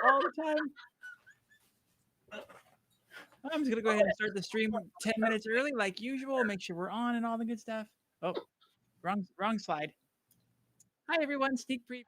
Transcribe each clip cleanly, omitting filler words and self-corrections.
all the time. I'm just gonna go ahead and start the stream 10 minutes early, like usual. Make sure we're on and all the good stuff. Oh, wrong slide. Hi everyone, sneak preview.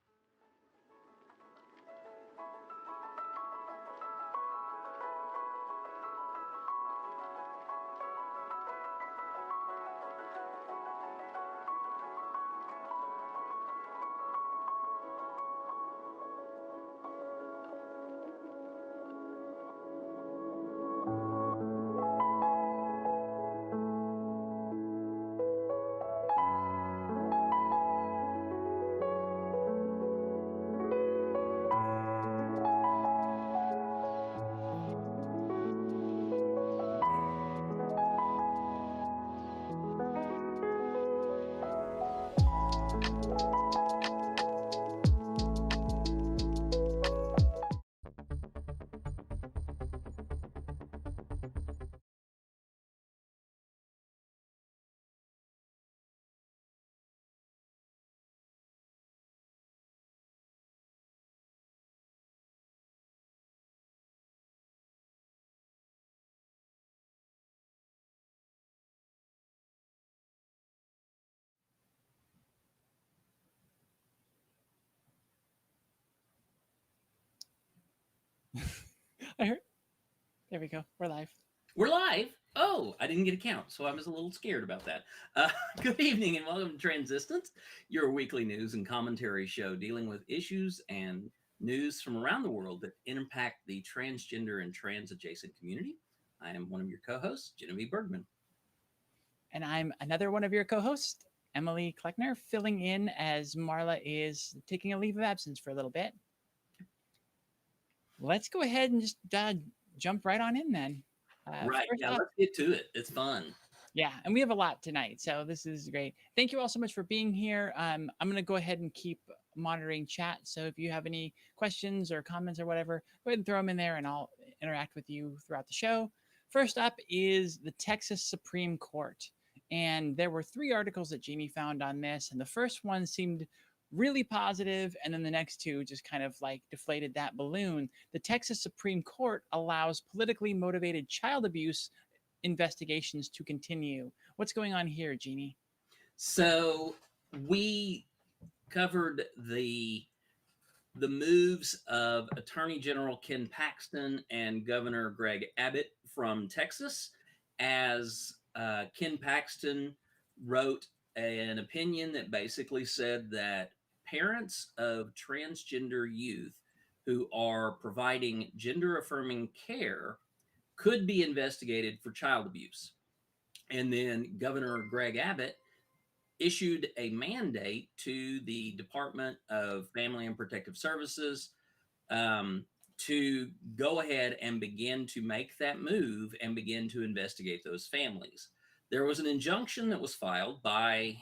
I heard. There we go. We're live. We're live. Oh, I didn't get a count, so I was a little scared about that. Good evening and welcome to Transistance, your weekly news and commentary show dealing with issues and news from around the world that impact the transgender and trans-adjacent community. I am one of your co-hosts, Genevieve Bergman. And I'm another one of your co-hosts, Emily Kleckner, filling in as Marla is taking a leave of absence for a little bit. Let's go ahead and just jump right on in then. Right. Yeah, let's get to it. It's fun. Yeah, and we have a lot tonight, so this is great. Thank you all so much for being here. I'm going to go ahead and keep monitoring chat, so if you have any questions or comments or whatever, go ahead and throw them in there, and I'll interact with you throughout the show. First up is the Texas Supreme Court, and there were 3 articles that Jeannie found on this, and the first one seemed really positive, and then the next 2 just kind of like deflated that balloon. The Texas Supreme Court allows politically motivated child abuse investigations to continue. What's going on here, Jeannie? So we covered the moves of Attorney General Ken Paxton and Governor Greg Abbott from Texas, as Ken Paxton wrote an opinion that basically said that parents of transgender youth who are providing gender-affirming care could be investigated for child abuse. And then Governor Greg Abbott issued a mandate to the Department of Family and Protective Services to go ahead and begin to make that move and begin to investigate those families. There was an injunction that was filed by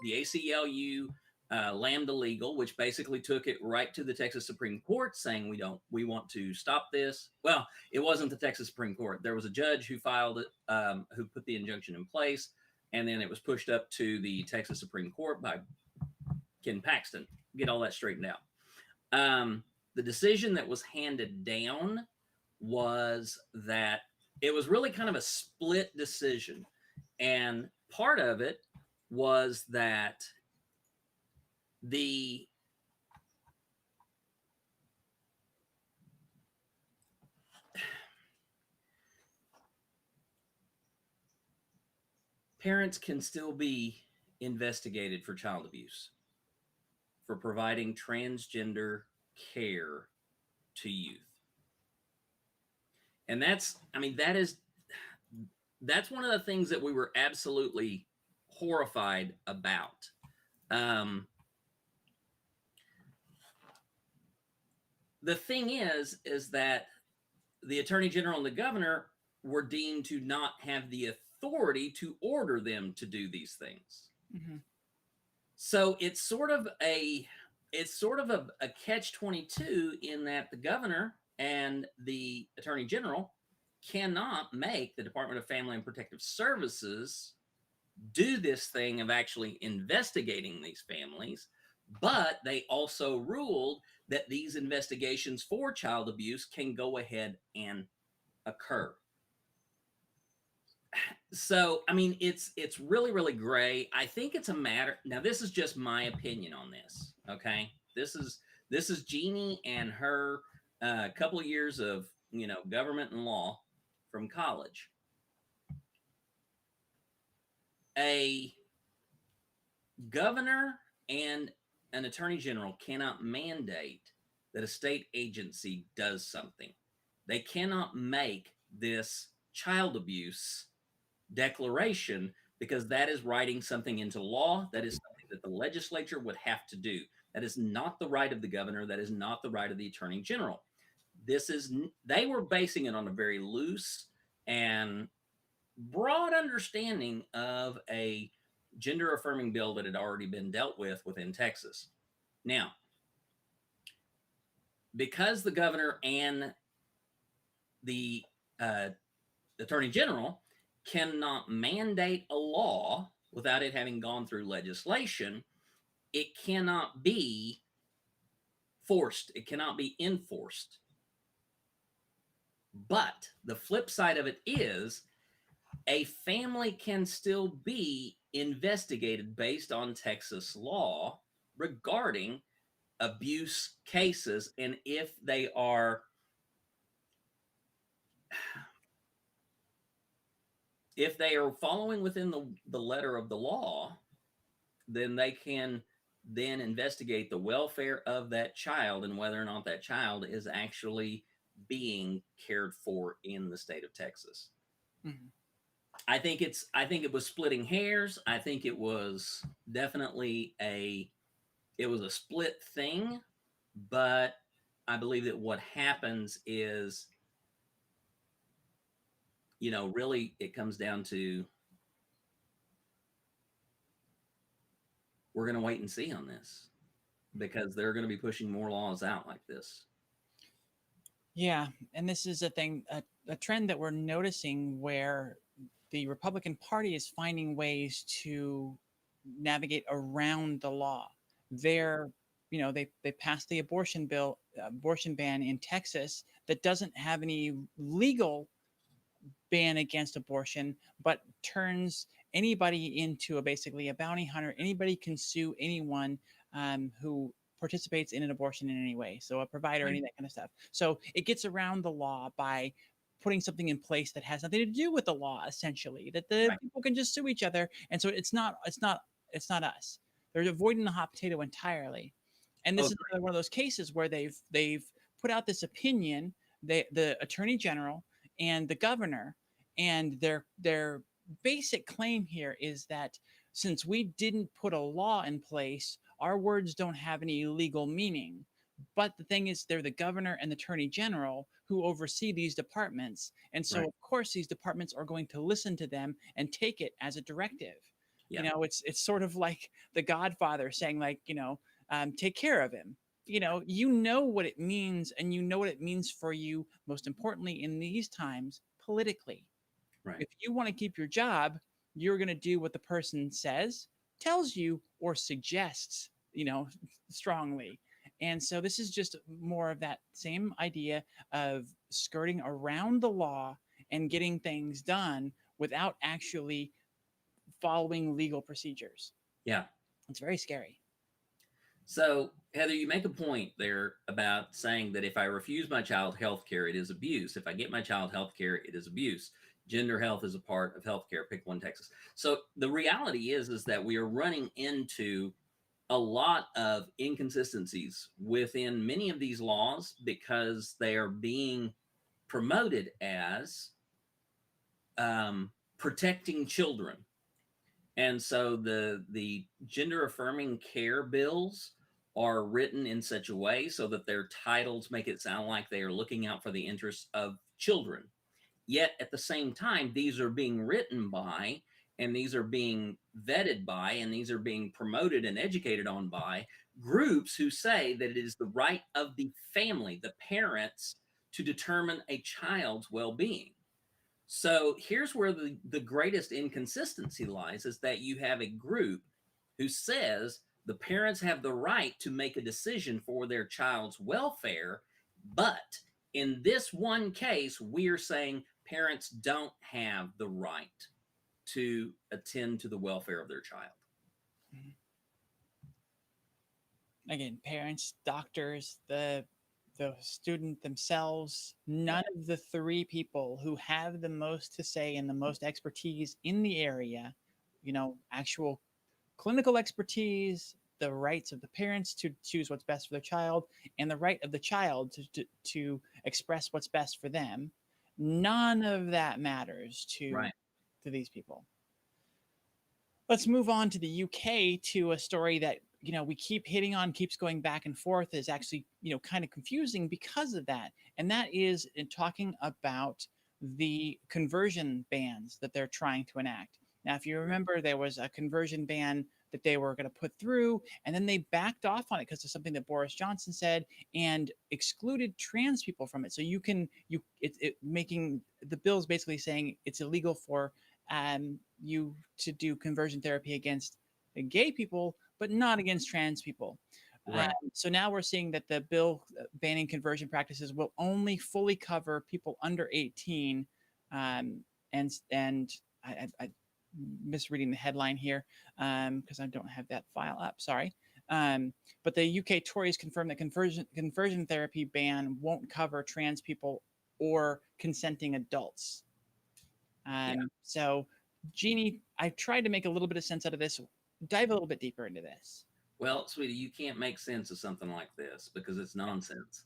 the ACLU Lambda Legal, which basically took it right to the Texas Supreme Court saying we want to stop this. Well, it wasn't the Texas Supreme Court. There was a judge who filed it, who put the injunction in place, and then it was pushed up to the Texas Supreme Court by Ken Paxton. Get all that straightened out. The decision that was handed down was that it was really kind of a split decision. And part of it was that the parents can still be investigated for child abuse, for providing transgender care to youth. And that's one of the things that we were absolutely horrified about. The thing is that the Attorney General and the Governor were deemed to not have the authority to order them to do these things. Mm-hmm. So it's sort of a catch-22 in that the Governor and the Attorney General cannot make the Department of Family and Protective Services do this thing of actually investigating these families, but they also ruled that these investigations for child abuse can go ahead and occur. So, I mean, it's really, really gray. I think it's a matter. Now, this is just my opinion on this. Okay, this is Jeannie and her couple of years of government and law from college. A governor and an attorney general cannot mandate that a state agency does something. They cannot make this child abuse declaration because that is writing something into law. That is something that the legislature would have to do. That is not the right of the governor. That is not the right of the attorney general. They were basing it on a very loose and broad understanding of a gender affirming bill that had already been dealt with within Texas. Now, because the governor and the attorney general cannot mandate a law without it having gone through legislation, it cannot be forced, it cannot be enforced. But the flip side of it is a family can still be investigated based on Texas law regarding abuse cases, and if they are following within the letter of the law, then they can then investigate the welfare of that child and whether or not that child is actually being cared for in the state of Texas. Mm-hmm. I think it was splitting hairs. I think it was definitely a split thing, but I believe that what happens is, really it comes down to, we're going to wait and see on this because they're going to be pushing more laws out like this. Yeah. And this is a thing, a trend that we're noticing where the Republican Party is finding ways to navigate around the law. They passed the abortion ban in Texas that doesn't have any legal ban against abortion, but turns anybody into basically a bounty hunter. Anybody can sue anyone who participates in an abortion in any way. So a provider, any of that kind of stuff. So it gets around the law by putting something in place that has nothing to do with the law, essentially, that the people can just sue each other. And so it's not us. They're avoiding the hot potato entirely. And this is one of those cases where they've put out this opinion, the attorney general and the governor, and their basic claim here is that since we didn't put a law in place, our words don't have any legal meaning. But the thing is, they're the governor and the attorney general who oversee these departments. And so, of course, these departments are going to listen to them and take it as a directive. Yeah. It's sort of like the Godfather saying, like, take care of him. You know what it means, and you know what it means for you, most importantly, in these times, politically. Right. If you want to keep your job, you're going to do what the person says, tells you, or suggests, strongly. And so this is just more of that same idea of skirting around the law and getting things done without actually following legal procedures. Yeah. It's very scary. So, Heather, you make a point there about saying that if I refuse my child health care, it is abuse. If I get my child health care, it is abuse. Gender health is a part of healthcare. Pick one, Texas. So the reality is that we are running into a lot of inconsistencies within many of these laws because they are being promoted as protecting children. And so the gender affirming care bills are written in such a way so that their titles make it sound like they are looking out for the interests of children. Yet at the same time, these are being written by, and these are being vetted by, and these are being promoted and educated on by groups who say that it is the right of the family, the parents, to determine a child's well-being. So here's where the greatest inconsistency lies, is that you have a group who says The parents have the right to make a decision for their child's welfare, but in this one case, we're saying parents don't have the right to attend to the welfare of their child. Mhm. Again, parents, doctors, the student themselves, none of the three people who have the most to say and the most expertise in the area, actual clinical expertise, the rights of the parents to choose what's best for their child, and the right of the child to express what's best for them. None of that matters Right. to these people. Let's move on to the UK, to a story that we keep hitting on, keeps going back and forth, is actually kind of confusing because of that, and that is in talking about the conversion bans that they're trying to enact. Now, if you remember, there was a conversion ban that they were going to put through, and then they backed off on it because of something that Boris Johnson said, and excluded trans people from it. So making the bill's basically saying it's illegal for you to do conversion therapy against gay people, but not against trans people. Right. So now we're seeing that the bill banning conversion practices will only fully cover people under 18. And I misreading the headline here because I don't have that file up. Sorry. But the UK Tories confirmed that conversion therapy ban won't cover trans people or consenting adults. Yeah. So, Jeannie, I tried to make a little bit of sense out of this. Dive a little bit deeper into this. Well, sweetie, you can't make sense of something like this because it's nonsense.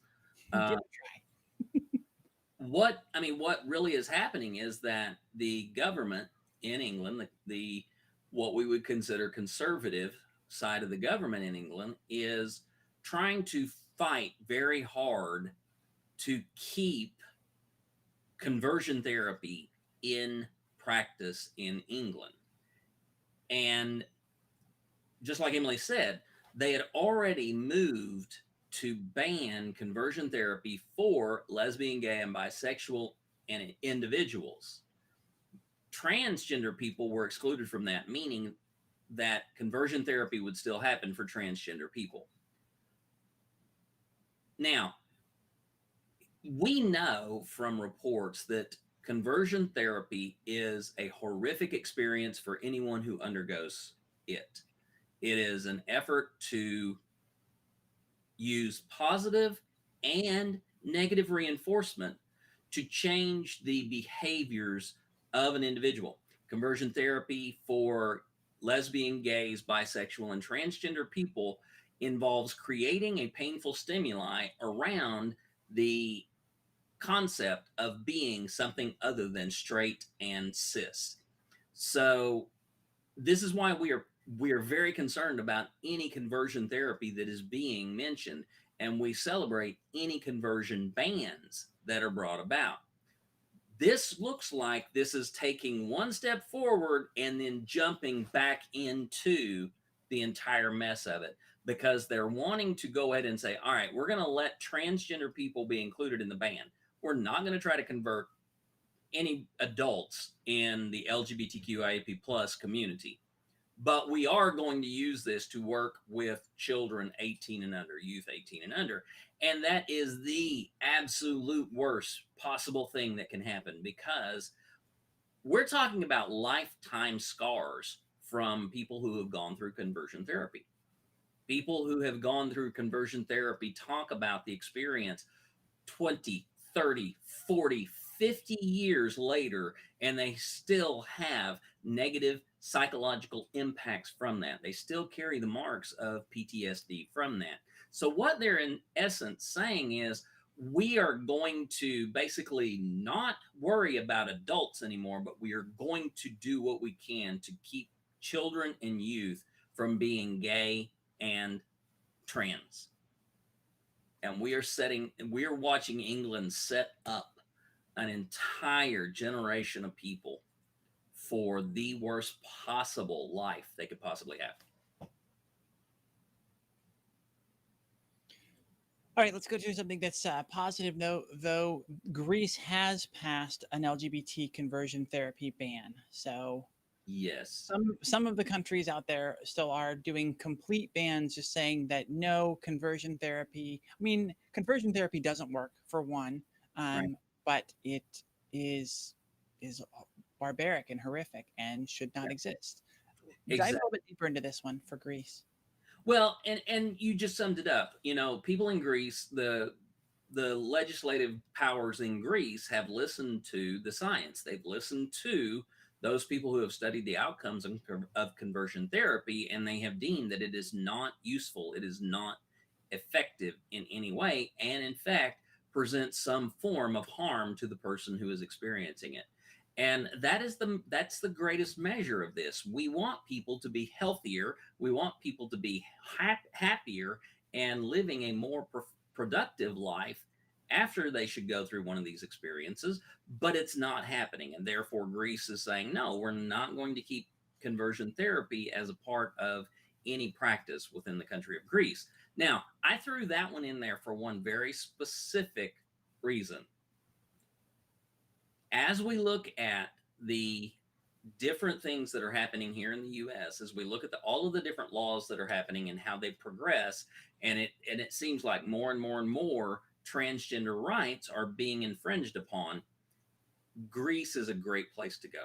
Give Uh, it a try. what really is happening is that the government in England, the what we would consider conservative side of the government in England, is trying to fight very hard to keep conversion therapy in practice in England. And just like Emily said, they had already moved to ban conversion therapy for lesbian, gay, and bisexual and individuals. Transgender people were excluded from that, meaning that conversion therapy would still happen for transgender people. Now, we know from reports that conversion therapy is a horrific experience for anyone who undergoes it. It is an effort to use positive and negative reinforcement to change the behaviors of an individual. Conversion therapy for lesbian, gays, bisexual, and transgender people involves creating a painful stimuli around the concept of being something other than straight and cis. So this is why we are very concerned about any conversion therapy that is being mentioned, and we celebrate any conversion bans that are brought about. This looks like this is taking one step forward and then jumping back into the entire mess of it, because they're wanting to go ahead and say, all right, we're going to let transgender people be included in the ban. We're not going to try to convert any adults in the LGBTQIA plus community, but we are going to use this to work with children 18 and under, youth 18 and under. And that is the absolute worst possible thing that can happen, because we're talking about lifetime scars from people who have gone through conversion therapy. People who have gone through conversion therapy talk about the experience 20, 30, 40, 50 years later, and they still have negative psychological impacts from that. They still carry the marks of PTSD from that. So, what they're in essence saying is, we are going to basically not worry about adults anymore, but we are going to do what we can to keep children and youth from being gay and trans. And we are watching England set up an entire generation of people for the worst possible life they could possibly have. All right, let's go to something that's positive. Though Greece has passed an LGBT conversion therapy ban. So Yes. Some of the countries out there still are doing complete bans, just saying that no conversion therapy. I mean, conversion therapy doesn't work for one, Right. but it is is barbaric and horrific and should not Yeah. exist. Dive a Exactly. little bit deeper into this one for Greece. Well, and you just summed it up. You know, people in Greece, the legislative powers in Greece have listened to the science. They've listened to those people who have studied the outcomes of conversion therapy, and they have deemed that it is not useful. It is not effective in any way, and in fact, presents some form of harm to the person who is experiencing it. And that's the greatest measure of this. We want people to be healthier. We want people to be happier and living a more productive life after they should go through one of these experiences, but it's not happening. And therefore, Greece is saying, no, we're not going to keep conversion therapy as a part of any practice within the country of Greece. Now, I threw that one in there for one very specific reason. As we look at the different things that are happening here in the US, as we look at all of the different laws that are happening and how they progress, and it seems like more and more and more transgender rights are being infringed upon, Greece is a great place to go.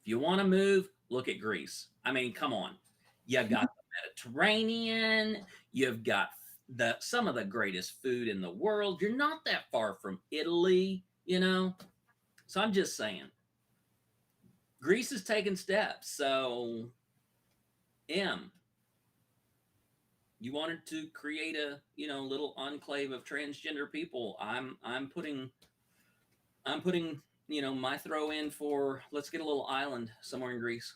If you want to move, look at Greece. I mean, come on. You got the Mediterranean, you've got some of the greatest food in the world. You're not that far from Italy, you know. So I'm just saying, Greece is taking steps. So, M, you wanted to create a little enclave of transgender people. I'm putting my throw in for let's get a little island somewhere in Greece.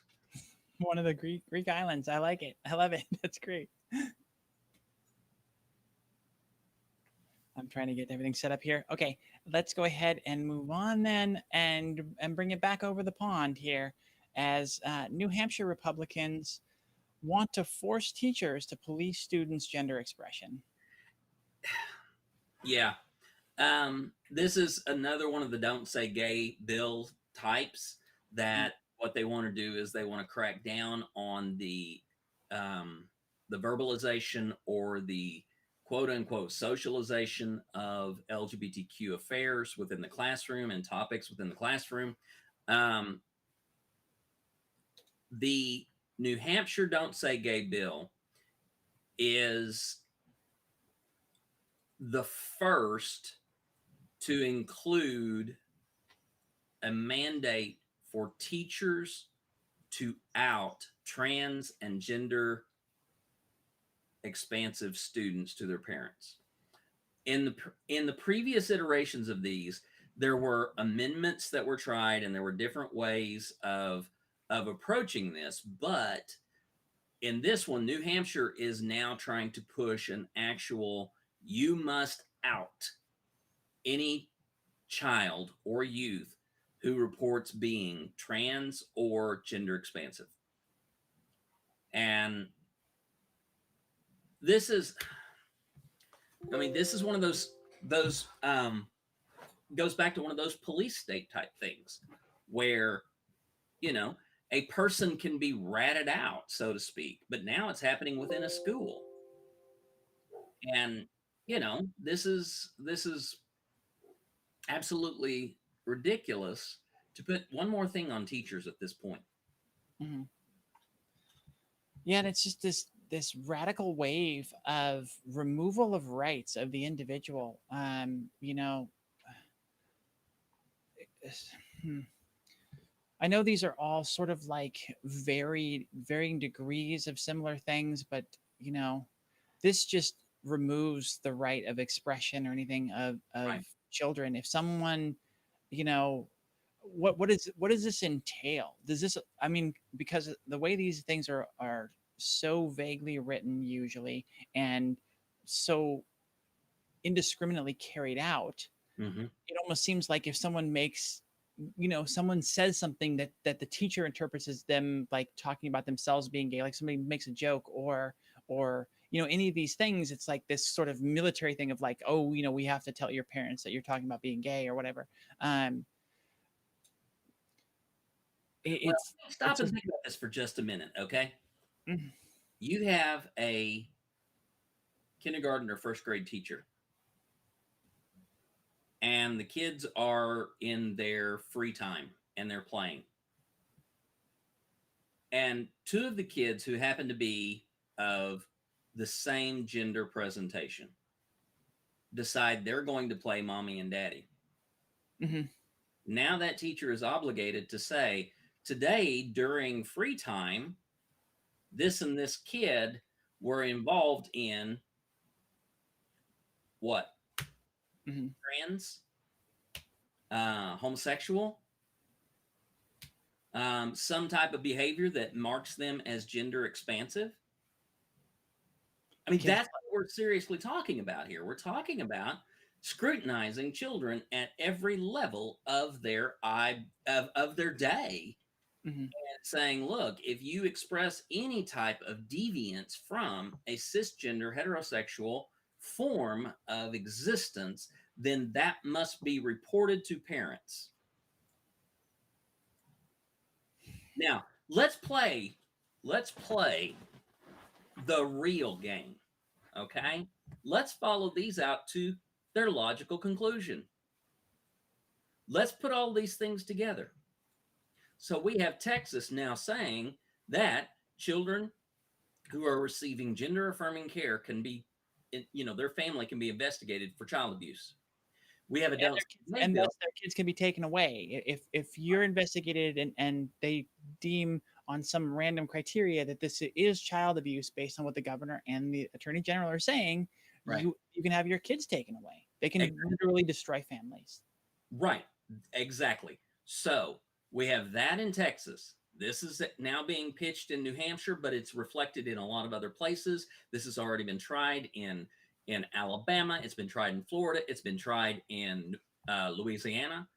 One of the Greek islands. I like it. I love it. That's great. I'm trying to get everything set up here. Okay, let's go ahead and move on then, and bring it back over the pond here, as New Hampshire Republicans want to force teachers to police students' gender expression. Yeah. This is another one of the don't say gay bill types that what they want to do is they want to crack down on the verbalization or the quote unquote socialization of LGBTQ affairs within the classroom and topics within the classroom. Um, the New Hampshire Don't Say Gay bill is the first to include a mandate for teachers to out trans and gender expansive students to their parents. In the previous iterations of these, there were amendments that were tried, and there were different ways of approaching this. But in this one, New Hampshire is now trying to push an actual you must out any child or youth who reports being trans or gender expansive. And this is, I mean, this is one of those goes back to one of those police state type things where, you know, a person can be ratted out, so to speak, but now it's happening within a school. And, this is absolutely ridiculous to put one more thing on teachers at this point. Mm-hmm. Yeah, and it's just this radical wave of removal of rights of the individual. Hmm. I know these are all sort of like varying degrees of similar things, but this just removes the right of expression or anything of Right. children. If someone, you know, what does this entail? Does this, I mean, because the way these things are so vaguely written usually, and so indiscriminately carried out, Hmm. it almost seems like if someone makes, someone says something that the teacher interprets as them like talking about themselves being gay, like somebody makes a joke, or any of these things, it's like this sort of military thing of like, oh, we have to tell your parents that you're talking about being gay or whatever. um Well, It's stop it's and just think about this for just a minute, okay? mhm, You have a kindergarten or first grade teacher, and the kids are in their free time and they're playing. And two of the kids who happen to be of the same gender presentation decide they're going to play mommy and daddy. mhm, Now that teacher is obligated to say, today during free time, this and this kid were involved in what? mhm. Trans, homosexual, some type of behavior that marks them as gender expansive. I mean, Kids, that's what we're seriously talking about here. We're talking about scrutinizing children at every level of their of their day, mhm. and saying, look, if you express any type of deviance from a cisgender heterosexual form of existence, then that must be reported to parents. Now, let's play the real game, okay? Let's follow these out to their logical conclusion. Let's put all these things together. So we have Texas now saying that children who are receiving gender affirming care can be, their family can be investigated for child abuse. We have And adults their kids, may and bill. thus their kids can be taken away if you're investigated and they deem on some random criteria that this is child abuse based on what the governor and the attorney general are saying. Right. You can have your kids taken away. They can Exactly. literally destroy families. Right. Exactly. So we have that in Texas. This is now being pitched in New Hampshire, but it's reflected in a lot of other places. This has already been tried in Alabama. It's been tried in Florida. It's been tried in Louisiana.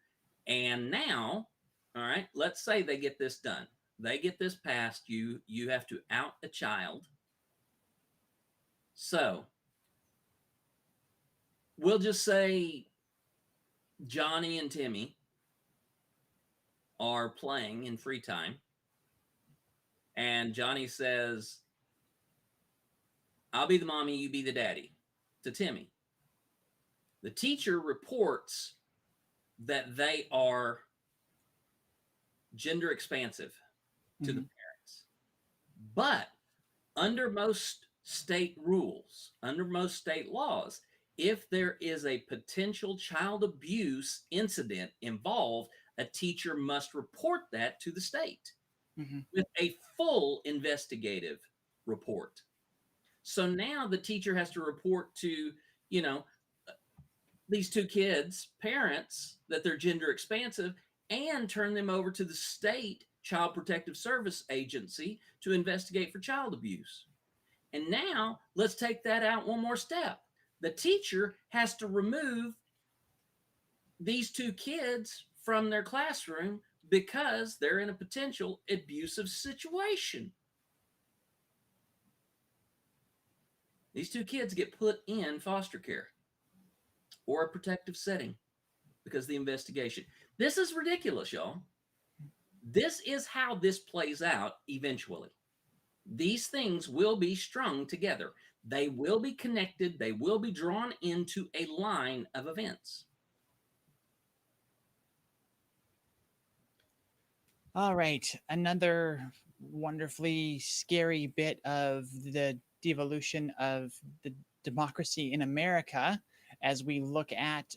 And now, all right, let's say they get this done. They get this passed. You have to out a child. So we'll just say Johnny and Timmy are playing in free time. And Johnny says, I'll be the mommy, you be the daddy, to Timmy. The teacher reports that they are gender expansive to the Mhm. parents. But under most state rules, under most state laws, if there is a potential child abuse incident involved, a teacher must report that to the state Mhm. with a full investigative report. So now the teacher has to report to, you know, these two kids' parents that they're gender expansive and turn them over to the state Child Protective Service Agency to investigate for child abuse. And now let's take that out one more step. The teacher has to remove these two kids from their classroom because they're in a potential abusive situation. These two kids get put in foster care or a protective setting because of the investigation. This is ridiculous, y'all. This is how this plays out eventually. These things will be strung together. They will be connected. They will be drawn into a line of events. All right, another wonderfully scary bit of the devolution of the democracy in America as we look at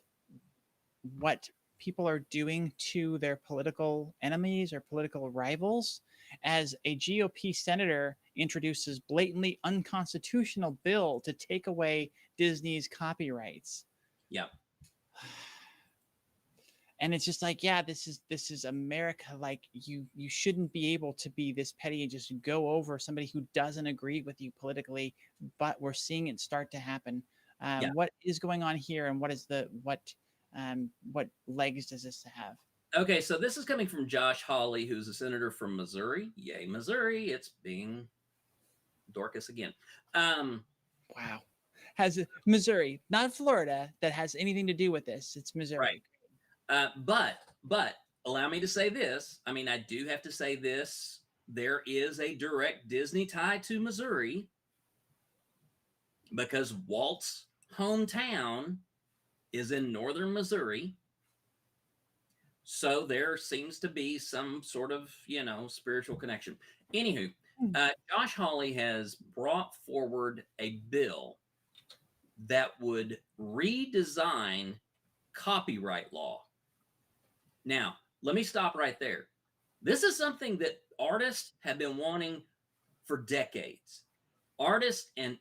what people are doing to their political enemies or political rivals as a GOP senator introduces blatantly unconstitutional bill to take away Disney's copyrights. Yeah. And it's just like, yeah, this is America. Like you shouldn't be able to be this petty and just go over somebody who doesn't agree with you politically, but we're seeing it start to happen. Yeah. What is going on here, and what legs does this have? Okay, so this is coming from Josh Hawley, who's a senator from Missouri. Yay, Missouri. It's being Dorcas again. Wow. Has Missouri, not Florida, that has anything to do with this. It's Right. Missouri. But allow me to say this. I mean, I do have to say this. There is a direct Disney tie to Missouri because Walt's hometown is in northern Missouri. So there seems to be some sort of, spiritual connection. Anywho, Josh Hawley has brought forward a bill that would redesign copyright law. Now, let me stop right there. This is something that artists have been wanting for decades. Artists and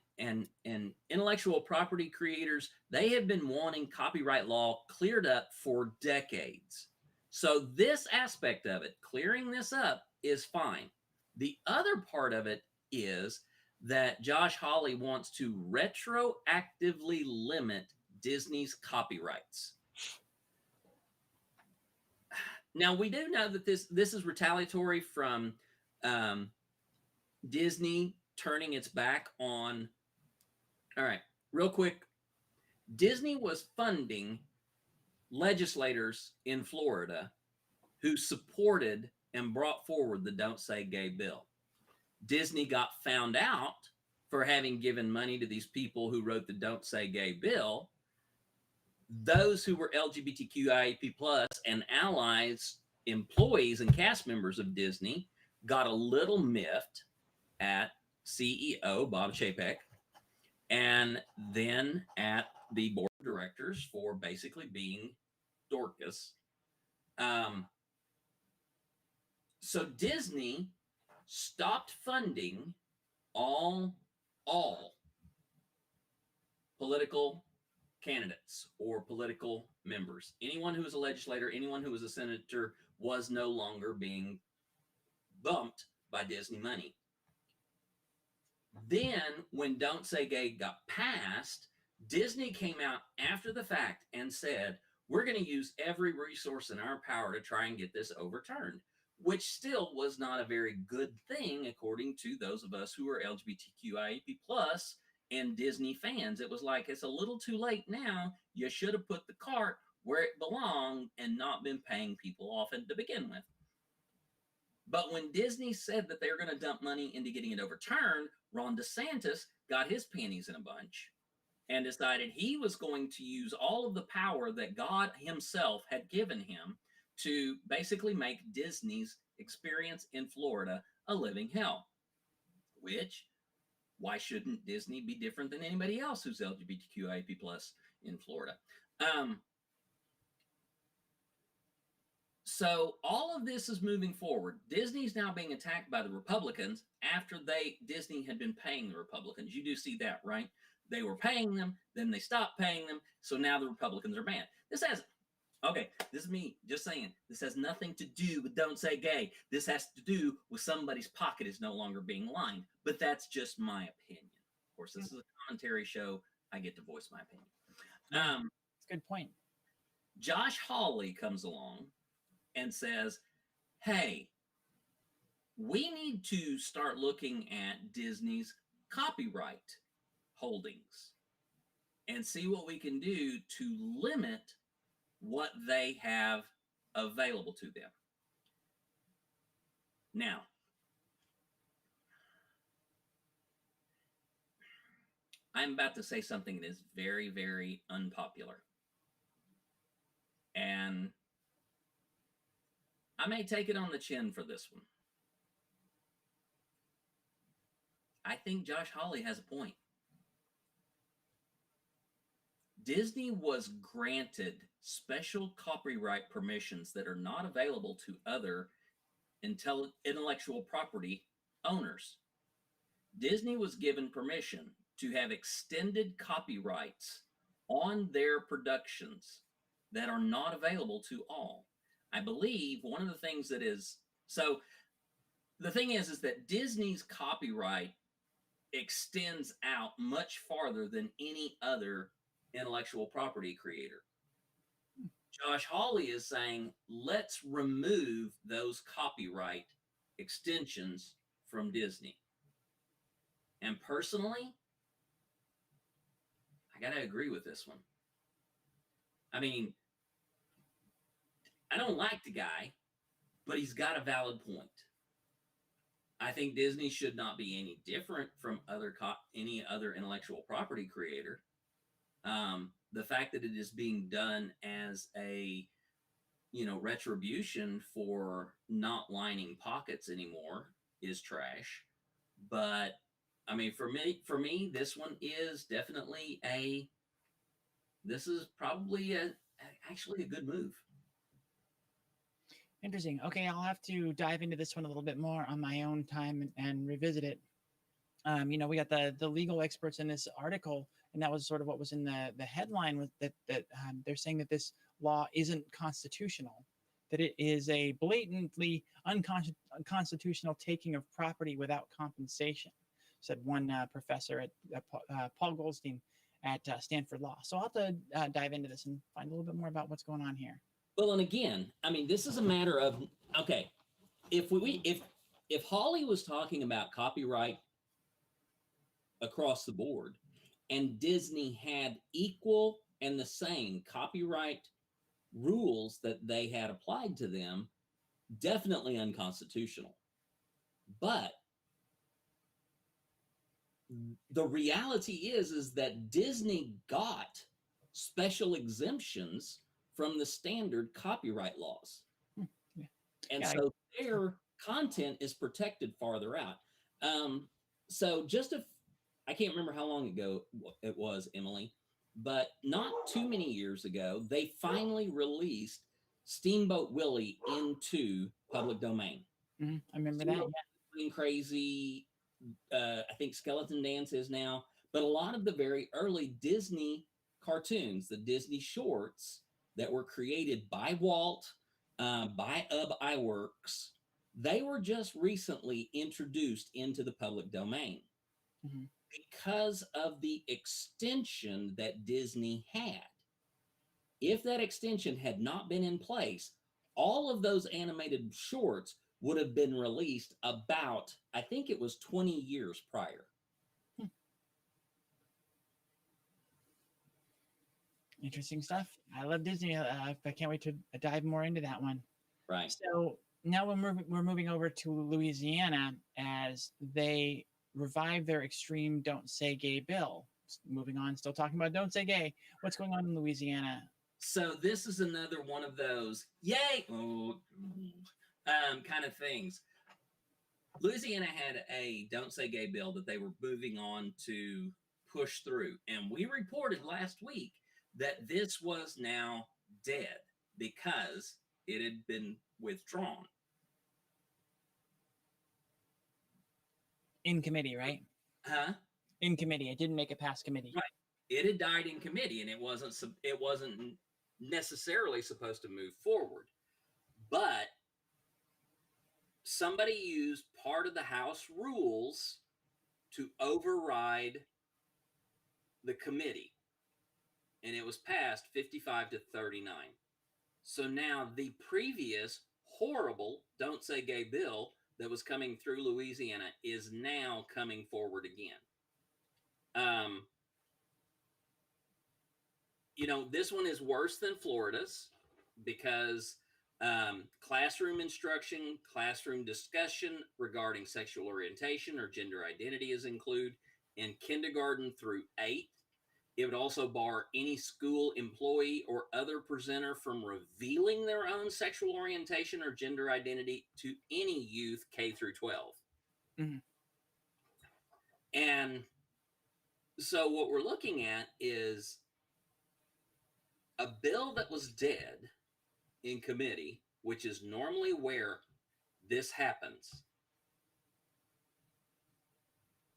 intellectual property creators, they have been wanting copyright law cleared up for decades. So this aspect of it, clearing this up, is fine. The other part of it is that Josh Hawley wants to retroactively limit Disney's copyrights. Now, we do know that this is retaliatory from Disney turning its back on. All right, real quick. Disney was funding legislators in Florida who supported and brought forward the Don't Say Gay bill. Disney got found out for having given money to these people who wrote the Don't Say Gay bill. Those who were LGBTQIAP plus and allies, employees and cast members of Disney got a little miffed at CEO Bob Chapek and then at the board of directors for basically being Dorcas. So Disney stopped funding all political candidates or political members. Anyone who was a legislator, anyone who was a senator was no longer being bumped by Disney money. Then, when Don't Say Gay got passed, Disney came out after the fact and said, we're going to use every resource in our power to try and get this overturned, which still was not a very good thing, according to those of us who are LGBTQIAP plus and Disney fans. It was like, it's a little too late now. You should have put the cart where it belonged and not been paying people off to begin with. But when Disney said that they were going to dump money into getting it overturned, Ron DeSantis got his panties in a bunch and decided he was going to use all of the power that God himself had given him to basically make Disney's experience in Florida a living hell. Which, why shouldn't Disney be different than anybody else who's LGBTQIAP plus in Florida? So all of this is moving forward. Disney's now being attacked by the Republicans after Disney had been paying the Republicans. You do see that, right? They were paying them, then they stopped paying them, so now the Republicans are mad. This is me just saying, this has nothing to do with Don't Say Gay. This has to do with somebody's pocket is no longer being lined, but that's just my opinion. Of course, this is a commentary show. I get to voice my opinion. That's a good point. Josh Hawley comes along and says, hey, we need to start looking at Disney's copyright holdings and see what we can do to limit what they have available to them. Now, I'm about to say something that is very, very unpopular. And I may take it on the chin for this one. I think Josh Hawley has a point. Disney was granted special copyright permissions that are not available to other intellectual property owners. Disney was given permission to have extended copyrights on their productions that are not available to all. I believe one of the things that is, so the thing is that Disney's copyright extends out much farther than any other intellectual property creator. Josh Hawley is saying, let's remove those copyright extensions from Disney. And personally, I got to agree with this one. I mean, I don't like the guy, but he's got a valid point. I think Disney should not be any different from any other intellectual property creator. The fact that it is being done as a retribution for not lining pockets anymore is trash. But I mean, for me, this one is definitely this is probably actually a good move. Interesting. Okay, I'll have to dive into this one a little bit more on my own time and revisit it. We got the legal experts in this article, and that was sort of what was in the headline, was that they're saying that this law isn't constitutional, that it is a blatantly unconstitutional taking of property without compensation, said one professor at Paul Goldstein at Stanford Law. So I'll have to dive into this and find a little bit more about what's going on here. Well, and again, I mean, this is a matter of, okay, if Holly was talking about copyright across the board, and Disney had equal and the same copyright rules that they had applied to them, definitely unconstitutional. But the reality is that Disney got special exemptions from the standard copyright laws. Yeah. And so their content is protected farther out. So I can't remember how long ago it was, Emily, but not too many years ago, they finally released Steamboat Willie into public domain. Mm-hmm. I remember that. Yeah. Crazy. I think Skeleton Dance is now, but a lot of the very early Disney cartoons, the Disney shorts that were created by Walt, by Ub Iwerks, they were just recently introduced into the public domain. Mm-hmm. Because of the extension that Disney had. If that extension had not been in place, all of those animated shorts would have been released about, I think it was 20 years prior. Interesting stuff. I love Disney. I can't wait to dive more into that one. Right. So now we're moving over to Louisiana as they revive their extreme "Don't Say Gay" bill. Moving on, still talking about "Don't Say Gay." What's going on in Louisiana? So this is another one of those yay kind of things. Louisiana had a "Don't Say Gay" bill that they were moving on to push through, and we reported last week that this was now dead because it had been withdrawn. In committee, right? Huh? In committee. It didn't make it past committee. Right. It had died in committee, and it wasn't necessarily supposed to move forward. But somebody used part of the House rules to override the committee, and it was passed 55 to 39. So now the previous horrible "Don't Say Gay" bill that was coming through Louisiana is now coming forward again. This one is worse than Florida's because classroom instruction, classroom discussion regarding sexual orientation or gender identity is included in kindergarten through 8th. It would also bar any school employee or other presenter from revealing their own sexual orientation or gender identity to any youth K through 12. Mm-hmm. And so what we're looking at is a bill that was dead in committee, which is normally where this happens,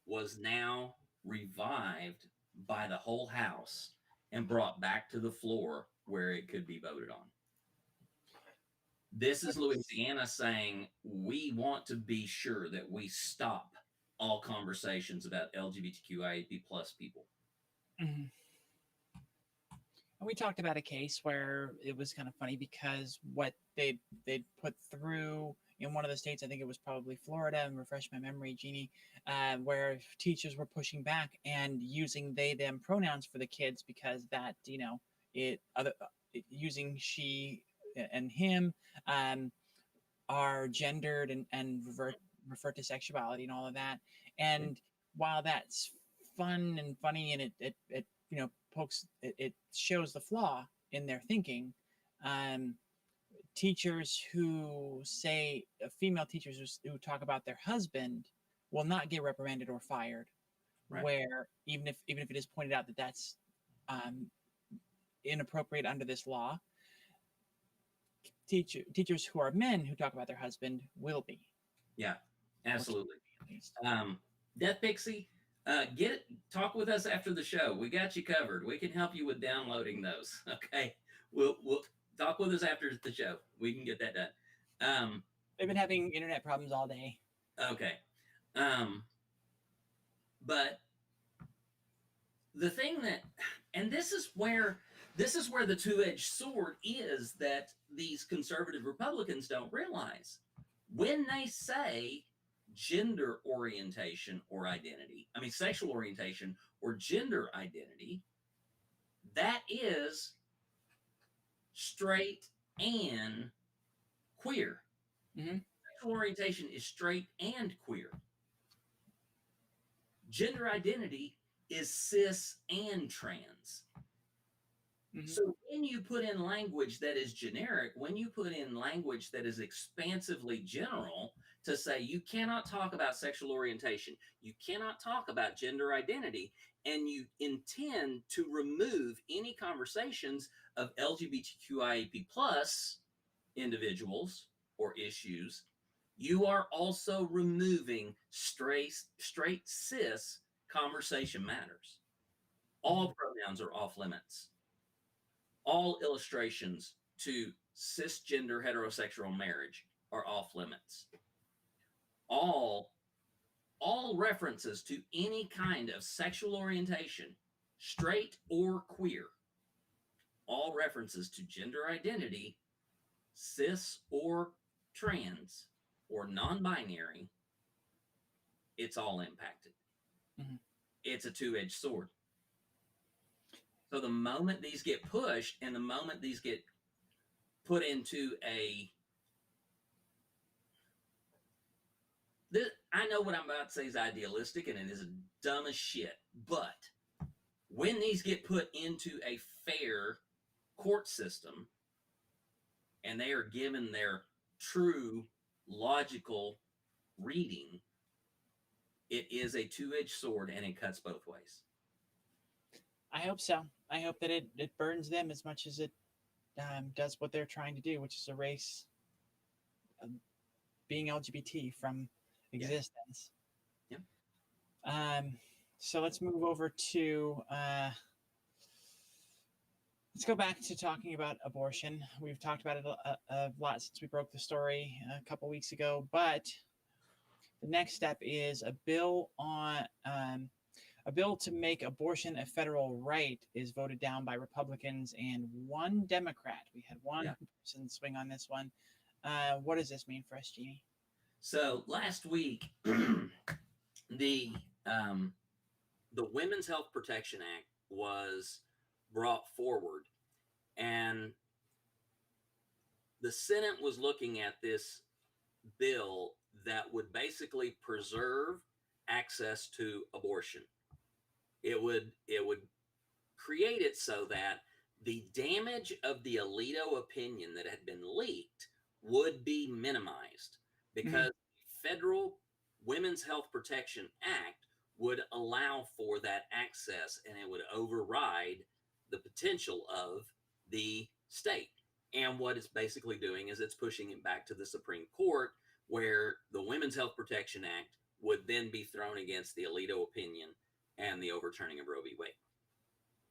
was now revived by the whole House and brought back to the floor where it could be voted on. This is Louisiana saying, we want to be sure that we stop all conversations about LGBTQIA+ people. Mm-hmm. And we talked about a case where it was kind of funny because what they'd put through in one of the states, I think it was probably Florida, and refresh my memory, Jeannie, where teachers were pushing back and using they, them pronouns for the kids because that, using she, and him are gendered and refer to sexuality and all of that. And while that's fun and funny, and it pokes it shows the flaw in their thinking, teachers who say female teachers who talk about their husband will not get reprimanded or fired, Right. where even if it is pointed out that that's inappropriate under this law, teachers who are men who talk about their husband will be. Yeah, absolutely. At least. Death Pixie, talk with us after the show. We got you covered. We can help you with downloading those. Okay, we'll talk with us after the show. We can get that done. They've been having internet problems all day. Okay, but the thing that, and this is where the two-edged sword is that these conservative Republicans don't realize. When they say gender orientation or identity, I mean sexual orientation or gender identity, that is straight and queer. Mm-hmm. Sexual orientation is straight and queer. Gender identity is cis and trans. Mm-hmm. So when you put in language that is generic, when you put in language that is expansively general to say you cannot talk about sexual orientation, you cannot talk about gender identity, and you intend to remove any conversations of LGBTQIAP+ individuals or issues, you are also removing straight cis conversation matters. All pronouns are off limits. All illustrations to cisgender heterosexual marriage are off limits. All references to any kind of sexual orientation, straight or queer, all references to gender identity, cis or trans or non-binary, it's all impacted. Mm-hmm. It's a two-edged sword. So the moment these get pushed and the moment these get put into I know what I'm about to say is idealistic and it is dumb as shit, but when these get put into a fair court system and they are given their true logical reading, it is a two-edged sword and it cuts both ways. I hope so. I hope that it burns them as much as it does what they're trying to do, which is erase being LGBT from existence. Yeah. So let's move over to let's go back to talking about abortion. We've talked about it a lot since we broke the story a couple weeks ago, but the next step is a bill to make abortion a federal right is voted down by Republicans and one Democrat. We had one person swing on this one. What does this mean for us, Jeannie? So last week, the Women's Health Protection Act was brought forward, and the Senate was looking at this bill that would basically preserve access to abortion. It would create it so that the damage of the Alito opinion that had been leaked would be minimized, because the Federal Women's Health Protection Act would allow for that access, and it would override the potential of the state. And what it's basically doing is it's pushing it back to the Supreme Court, where the Women's Health Protection Act would then be thrown against the Alito opinion and the overturning of Roe v. Wade.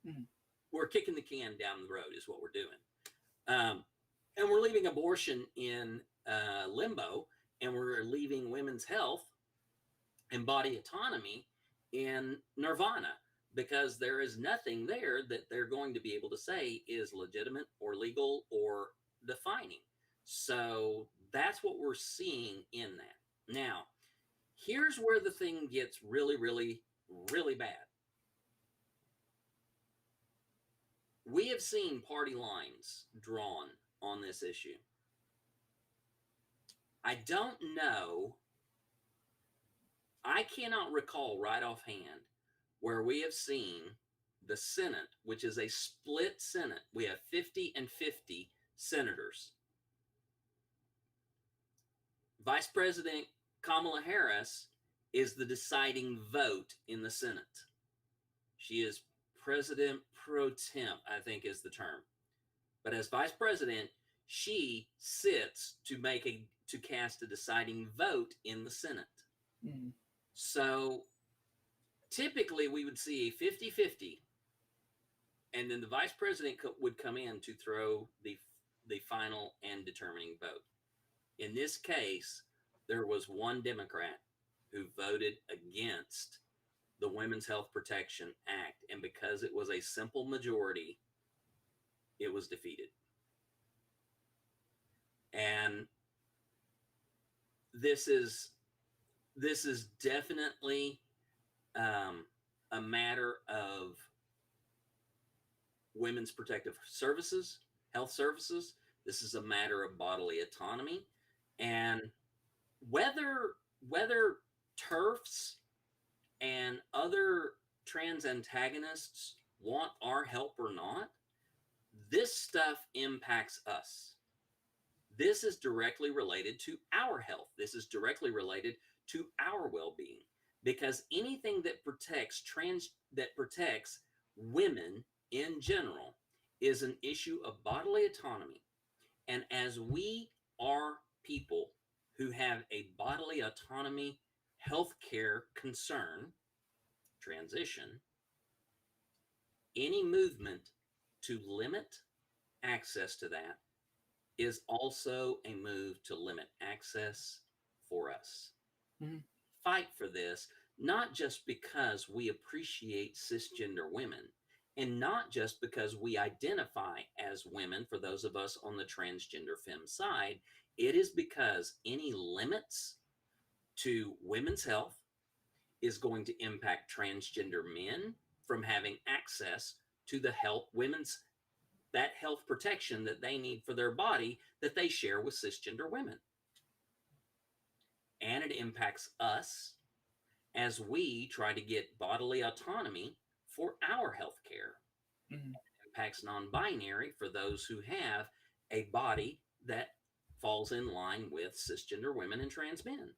Mm-hmm. We're kicking the can down the road is what we're doing. And we're leaving abortion in limbo, and we're leaving women's health and body autonomy in nirvana, because there is nothing there that they're going to be able to say is legitimate or legal or defining. So that's what we're seeing in that. Now, here's where the thing gets really, really, really bad. We have seen party lines drawn on this issue. I don't know. I cannot recall right offhand where we have seen the Senate, which is a split Senate. We have 50 and 50 senators. Vice President Kamala Harris is the deciding vote in the Senate. She is President pro temp, I think is the term. But as Vice President, she sits to cast a deciding vote in the Senate. Mm. So typically we would see a 50-50, and then the Vice President would come in to throw the final and determining vote. In this case, there was one Democrat who voted against the Women's Health Protection Act, and because it was a simple majority, it was defeated. And this is definitely a matter of women's protective services, health services. This is a matter of bodily autonomy, and whether TERFs and other trans antagonists want our help or not, this stuff impacts us. This is directly related to our health. This is directly related to our well-being, because anything that protects women in general is an issue of bodily autonomy. And as we are people who have a bodily autonomy healthcare concern, transition, any movement to limit access to that is also a move to limit access for us. Mm-hmm. Fight for this, not just because we appreciate cisgender women, and not just because we identify as women, for those of us on the transgender femme side. It is because any limits to women's health is going to impact transgender men from having access to the health protection that they need for their body that they share with cisgender women. And it impacts us as we try to get bodily autonomy for our health care. Mm-hmm. It impacts non-binary for those who have a body that falls in line with cisgender women and trans men.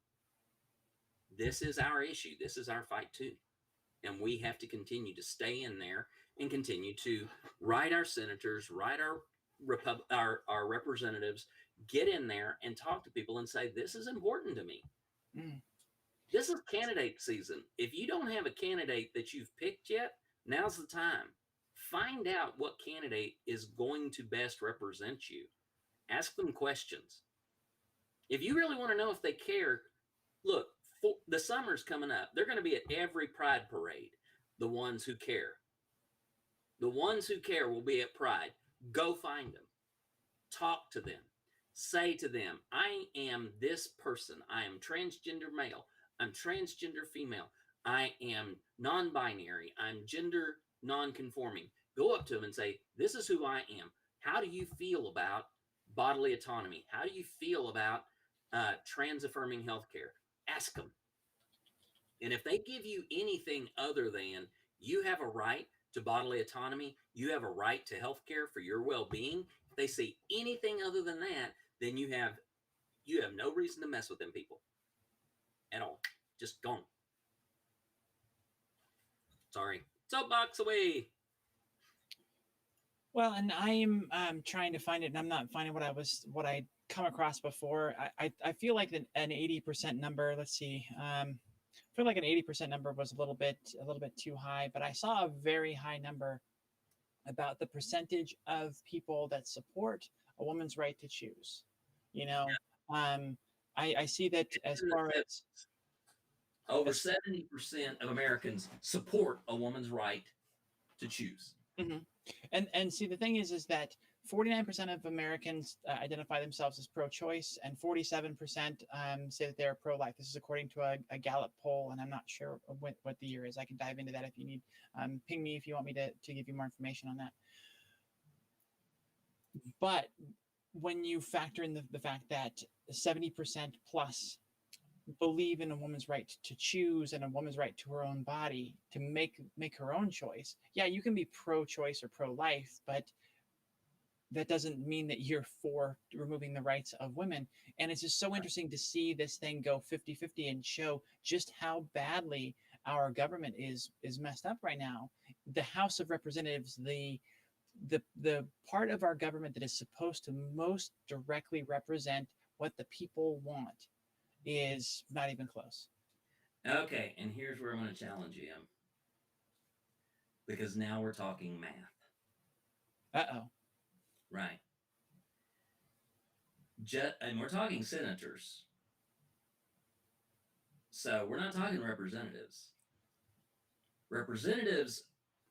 This is our issue. This is our fight too. And we have to continue to stay in there and continue to write our senators, write our representatives, get in there and talk to people and say, this is important to me. Mm. This is candidate season. If you don't have a candidate that you've picked yet, now's the time. Find out what candidate is going to best represent you. Ask them questions. If you really want to know if they care, look, the summer's coming up. They're going to be at every Pride parade. The ones who care. The ones who care will be at Pride. Go find them. Talk to them. Say to them, I am this person. I am transgender male. I'm transgender female. I am non-binary. I'm gender non-conforming. Go up to them and say, this is who I am. How do you feel about bodily autonomy? How do you feel about trans-affirming healthcare? Ask them. And if they give you anything other than you have a right to bodily autonomy, you have a right to healthcare for your well-being, if they say anything other than that, then you have no reason to mess with them people at all. Just gone. Sorry. Soapbox away. Well, and I'm trying to find it, and I'm not finding what I'd come across before. I feel like an 80% number. Let's see. I feel like an 80% number was a little bit too high, but I saw a very high number about the percentage of people that support a woman's right to choose. You know, yeah. I see that as far as over 70% of Americans support a woman's right to choose. Mm-hmm. And see, the thing is that 49% of Americans identify themselves as pro-choice, and 47% say that they're pro-life. This is according to a Gallup poll, and I'm not sure what the year is. I can dive into that if you need. Ping me if you want me to give you more information on that. But when you factor in the fact that 70% plus believe in a woman's right to choose and a woman's right to her own body to make her own choice. Yeah, you can be pro-choice or pro-life, but that doesn't mean that you're for removing the rights of women. And it's just so interesting to see this thing go 50-50 and show just how badly our government is messed up right now. The House of Representatives, the part of our government that is supposed to most directly represent what the people want, is not even close. Okay, and here's where I'm going to challenge you, because now we're talking math. Uh-oh. Right. And we're talking senators. So we're not talking representatives. Representatives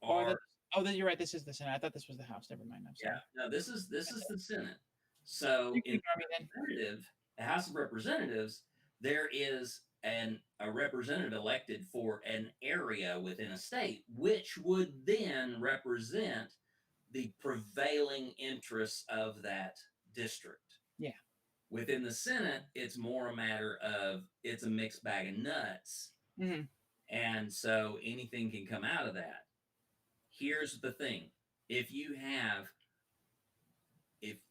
are. Then you're right. This is the Senate. I thought this was the House. Never mind. I'm sorry. Yeah. No, this is the Senate. So in the House of Representatives, there is a representative elected for an area within a state, which would then represent the prevailing interests of that district. Yeah. Within the Senate, it's more a matter of it's a mixed bag of nuts. Mm-hmm. And so anything can come out of that. Here's the thing. Even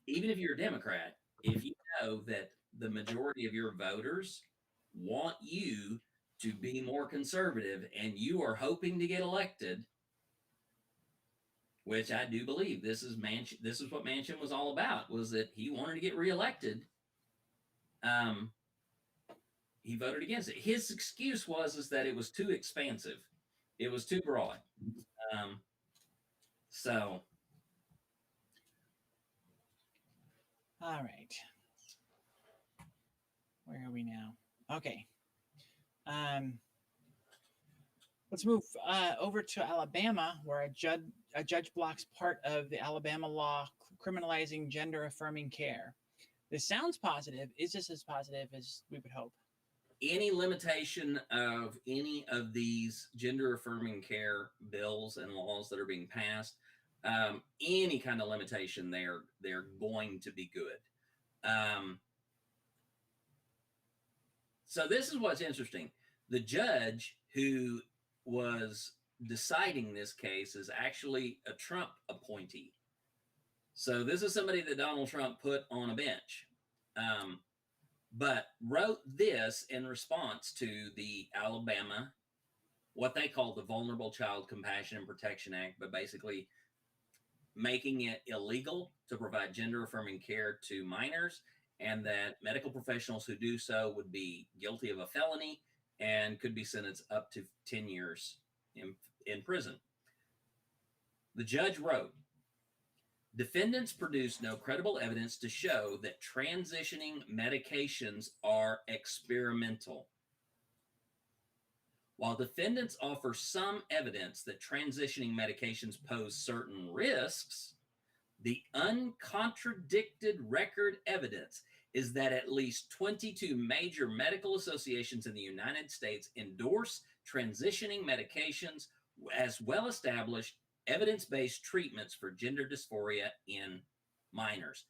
if you're a Democrat, if you know that the majority of your voters want you to be more conservative and you are hoping to get elected, which I do believe this is what Manchin was all about, was that he wanted to get reelected. He voted against it. His excuse was that it was too expansive. It was too broad. So. All right. Where are we now? Okay. Let's move over to Alabama, where a judge blocks part of the Alabama law criminalizing gender-affirming care. This sounds positive. Is this as positive as we would hope? Any limitation of any of these gender-affirming care bills and laws that are being passed, any kind of limitation, they're going to be good. So this is what's interesting. The judge who was deciding this case is actually a Trump appointee. So this is somebody that Donald Trump put on a bench, but wrote this in response to the Alabama, what they call the Vulnerable Child Compassion and Protection Act, but basically making it illegal to provide gender-affirming care to minors, and that medical professionals who do so would be guilty of a felony and could be sentenced up to 10 years in prison. The judge wrote, defendants produced no credible evidence to show that transitioning medications are experimental. While defendants offer some evidence that transitioning medications pose certain risks, the uncontradicted record evidence is that at least 22 major medical associations in the United States endorse transitioning medications as well-established evidence-based treatments for gender dysphoria in minors.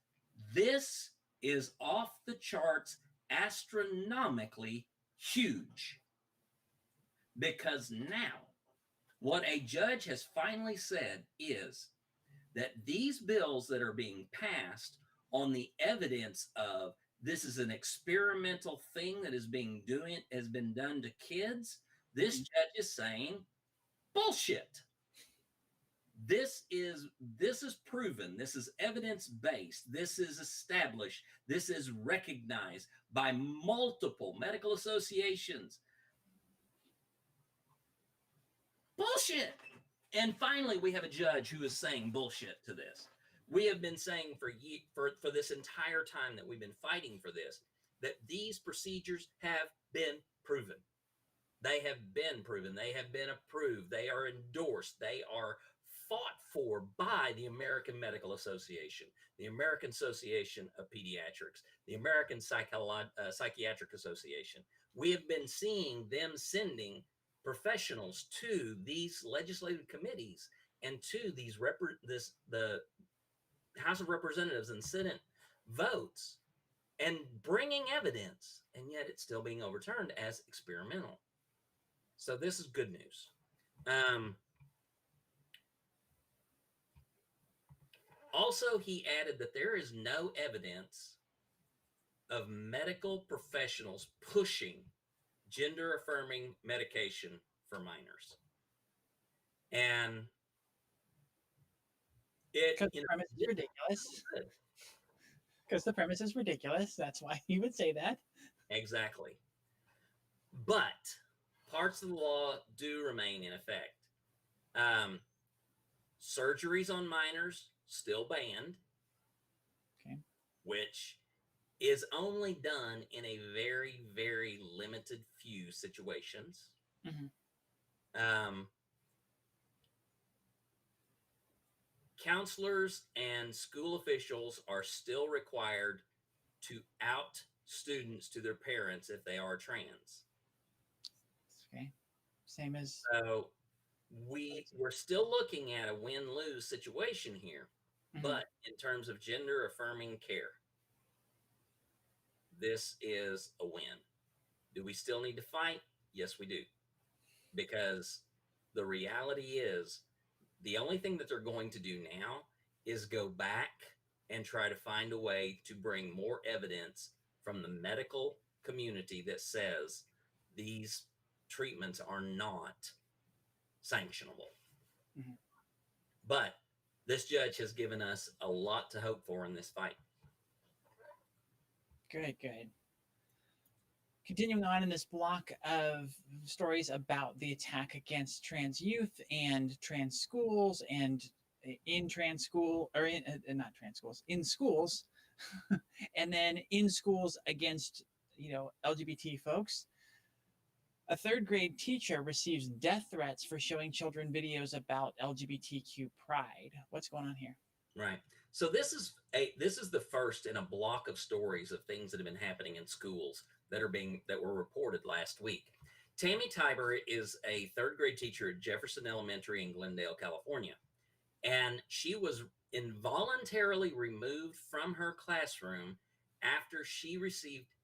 This is off the charts, astronomically huge. Because now, what a judge has finally said is that these bills that are being passed on the evidence of this is an experimental thing that has been done to kids, this judge is saying bullshit. This is proven. This is evidence-based. This is established. This is recognized by multiple medical associations. Bullshit. And finally, we have a judge who is saying bullshit to this. We have been saying for this entire time that we've been fighting for this, that these procedures have been proven. They have been proven. They have been approved. They are endorsed. They are fought for by the American Medical Association, the American Association of Pediatrics, the American Psychiatric Association. We have been seeing them sending professionals to these legislative committees and to these the House of Representatives and Senate votes and bringing evidence, and yet it's still being overturned as experimental. So this is good news. Also, he added that there is no evidence of medical professionals pushing gender affirming medication for minors. And Because the premise is ridiculous. Because the premise is ridiculous. That's why he would say that. Exactly. But parts of the law do remain in effect. Surgeries on minors still banned. Okay. Which is only done in a very, very limited few situations. Mm-hmm. Counselors and school officials are still required to out students to their parents if they are trans. Okay. Same as. So we're still looking at a win-lose situation here. Mm-hmm. But in terms of gender affirming care, this is a win. Do we still need to fight? Yes, we do. Because the reality is the only thing that they're going to do now is go back and try to find a way to bring more evidence from the medical community that says these treatments are not sanctionable. Mm-hmm. But this judge has given us a lot to hope for in this fight. Good. Continuing on in this block of stories about the attack against trans youth and trans schools, and in trans school, or in, not trans schools, in schools, and then in schools against, LGBT folks. A third grade teacher receives death threats for showing children videos about LGBTQ pride. What's going on here? Right. So this is the first in a block of stories of things that have been happening in schools that were reported last week. Tammy Tiber is a third grade teacher at Jefferson Elementary in Glendale, California. And she was involuntarily removed from her classroom after she received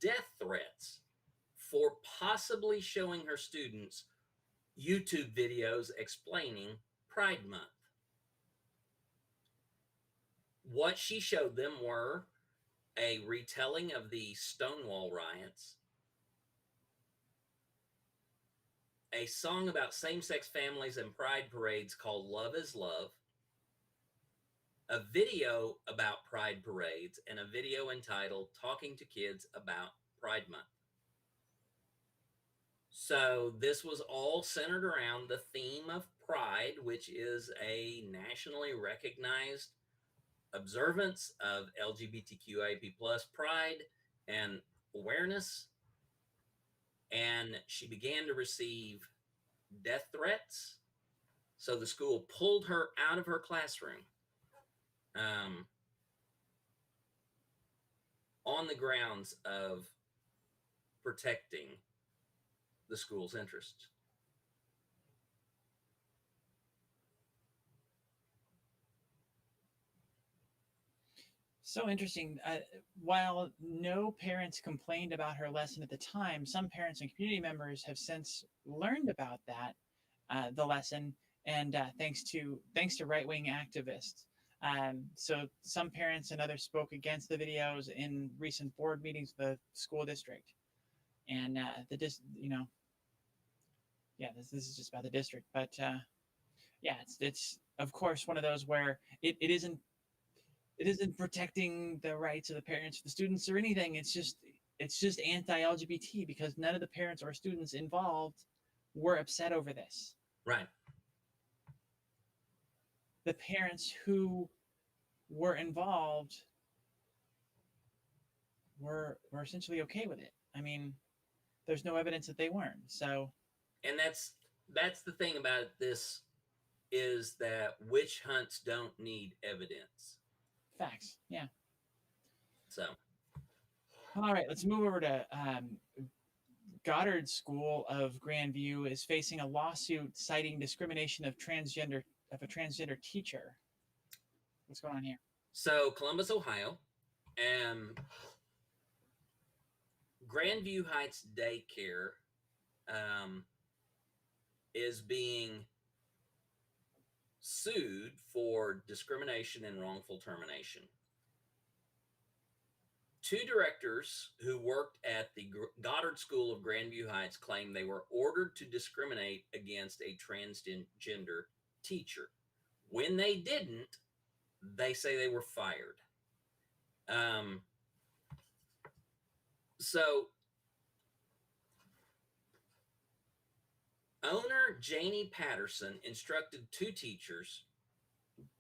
death threats for possibly showing her students YouTube videos explaining Pride Month. What she showed them were a retelling of the Stonewall riots, a song about same-sex families and pride parades called Love is Love, a video about pride parades, and a video entitled Talking to Kids About Pride Month. So this was all centered around the theme of pride, which is a nationally recognized observance of LGBTQIA+ pride and awareness. And she began to receive death threats. So the school pulled her out of her classroom on the grounds of protecting the school's interests. So interesting. While no parents complained about her lesson at the time, some parents and community members have since learned about that, the lesson, and thanks to right-wing activists. So some parents and others spoke against the videos in recent board meetings of the school district, and this is just about the district, but it's of course one of those where it isn't protecting the rights of the parents, the students, or anything. It's just anti-LGBT because none of the parents or students involved were upset over this. Right. The parents who were involved were essentially okay with it. I mean, there's no evidence that they weren't. So, and that's the thing about this, is that witch hunts don't need evidence. Facts. Yeah. So, all right, let's move over to Goddard School of Grandview is facing a lawsuit citing discrimination of a transgender teacher. What's going on here? So Columbus, Ohio Grandview Heights Daycare is being sued for discrimination and wrongful termination. 2 directors who worked at the Goddard School of Grandview Heights claim they were ordered to discriminate against a transgender teacher. When they didn't, they say they were fired. So owner Janie Patterson instructed 2 teachers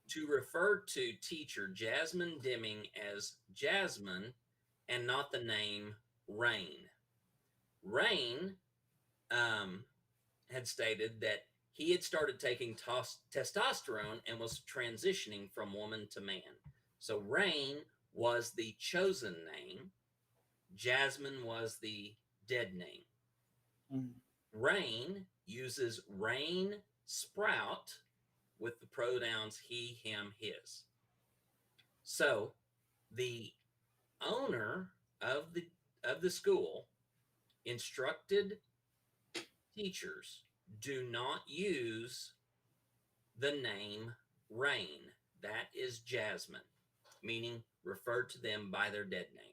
to refer to teacher Jasmine Deming as Jasmine and not the name Rain. Rain had stated that he had started taking testosterone and was transitioning from woman to man. So Rain was the chosen name. Jasmine was the dead name. Mm. Rain uses Rain Sprout with the pronouns he, him, his. So the owner of the school instructed teachers, do not use the name Rain. That is Jasmine, meaning refer to them by their dead name.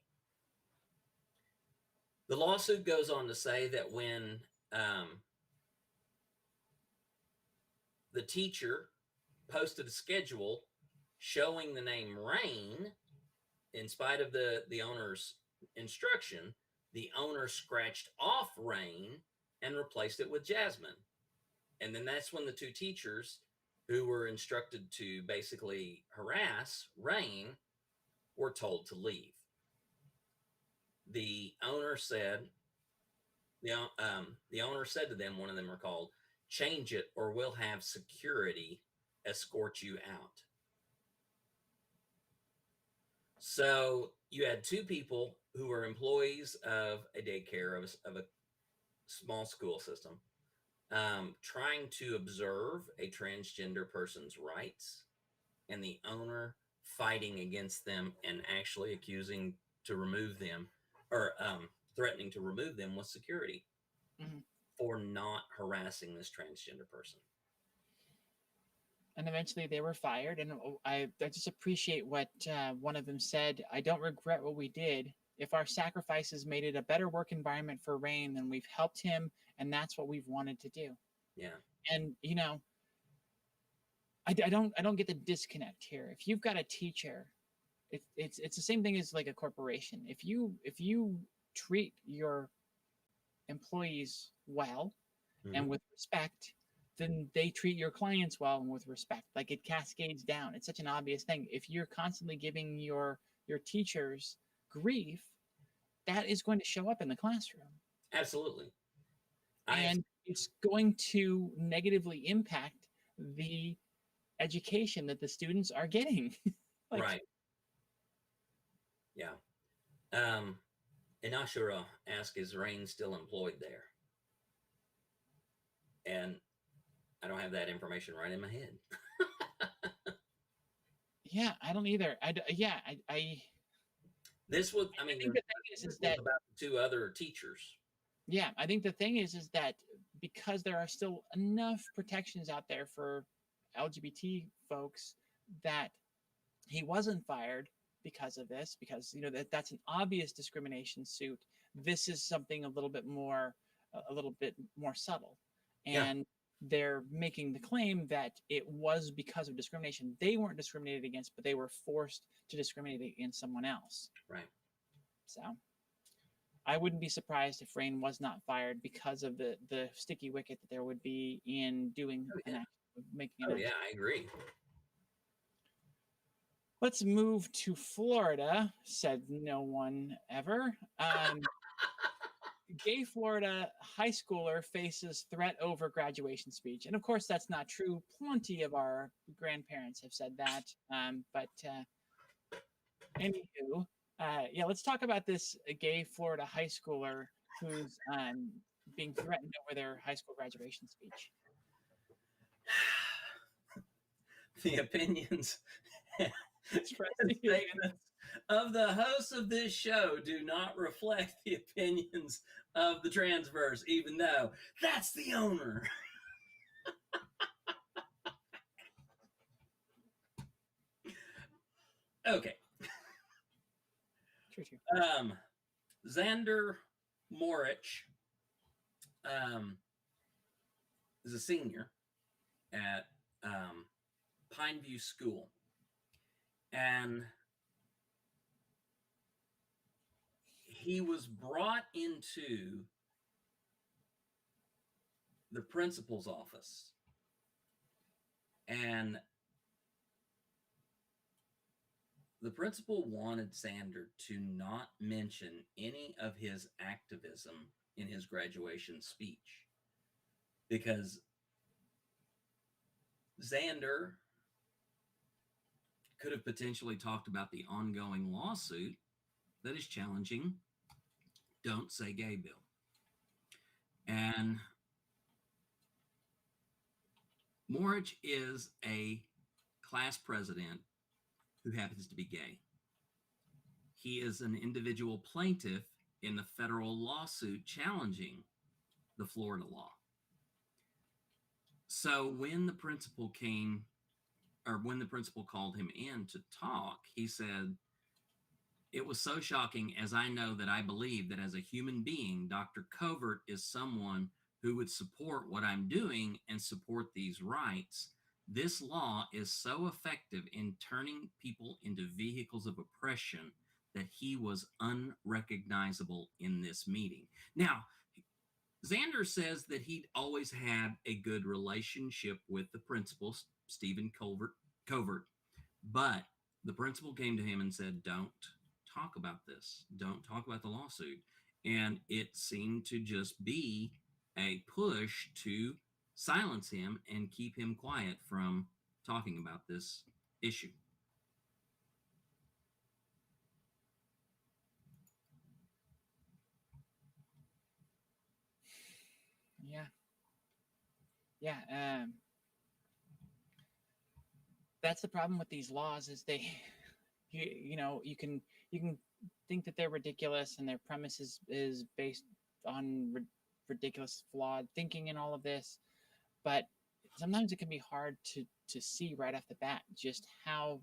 The lawsuit goes on to say that when the teacher posted a schedule showing the name Rain, in spite of the owner's instruction, the owner scratched off Rain and replaced it with Jasmine. And then that's when the 2 teachers who were instructed to basically harass Rain were told to leave. The owner said, the owner said to them, one of them recalled, change it or we'll have security escort you out. So you had 2 people who were employees of a daycare, of a small school system, trying to observe a transgender person's rights, and the owner fighting against them and actually accusing to remove them, or threatening to remove them with security for not harassing this transgender person. And eventually they were fired. And I just appreciate what one of them said. I don't regret what we did. If our sacrifices made it a better work environment for Rain, then we've helped him, and that's what we've wanted to do. Yeah. And I don't get the disconnect here. If you've got a teacher, it's the same thing as like a corporation. If you treat your employees well and with respect, then they treat your clients well and with respect. Like, it cascades down. It's such an obvious thing. If you're constantly giving your teachers grief, that is going to show up in the classroom. Absolutely. And it's going to negatively impact the education that the students are getting. Right. Yeah. Inashura asked, is Rain still employed there? And I don't have that information right in my head. Yeah, I don't either. This was, I mean, think the thing is that about 2 other teachers. Yeah, I think the thing is that because there are still enough protections out there for LGBT folks, that he wasn't fired because of this, because that's an obvious discrimination suit. This is something a little bit more subtle, and they're making the claim that it was because of discrimination. They weren't discriminated against, but they were forced to discriminate against someone else. Right. So I wouldn't be surprised if Rain was not fired because of the sticky wicket that there would be in doing an action, making an action. Yeah, I agree. Let's move to Florida, said no one ever. Gay Florida high schooler faces threat over graduation speech. And of course, that's not true. Plenty of our grandparents have said that. But anywho, let's talk about this gay Florida high schooler who's being threatened over their high school graduation speech. The opinions Statements of the hosts of this show do not reflect the opinions of the Transverse, even though that's the owner. Okay. True. Xander Morich is a senior at Pineview School. And he was brought into the principal's office, and the principal wanted Xander to not mention any of his activism in his graduation speech because Xander could have potentially talked about the ongoing lawsuit that is challenging Don't Say Gay Bill. And Morich is a class president who happens to be gay. He is an individual plaintiff in the federal lawsuit challenging the Florida law. So when the principal called him in to talk, he said, "It was so shocking as I know that I believe that as a human being, Dr. Covert is someone who would support what I'm doing and support these rights. This law is so effective in turning people into vehicles of oppression that he was unrecognizable in this meeting." Now, Xander says that he'd always had a good relationship with the principal, Stephen Covert, but the principal came to him and said, "Don't talk about this. Don't talk about the lawsuit." And it seemed to just be a push to silence him and keep him quiet from talking about this issue. Yeah. That's the problem with these laws is they, you can think that they're ridiculous and their premise is based on ridiculous, flawed thinking and all of this, but sometimes it can be hard to see right off the bat just how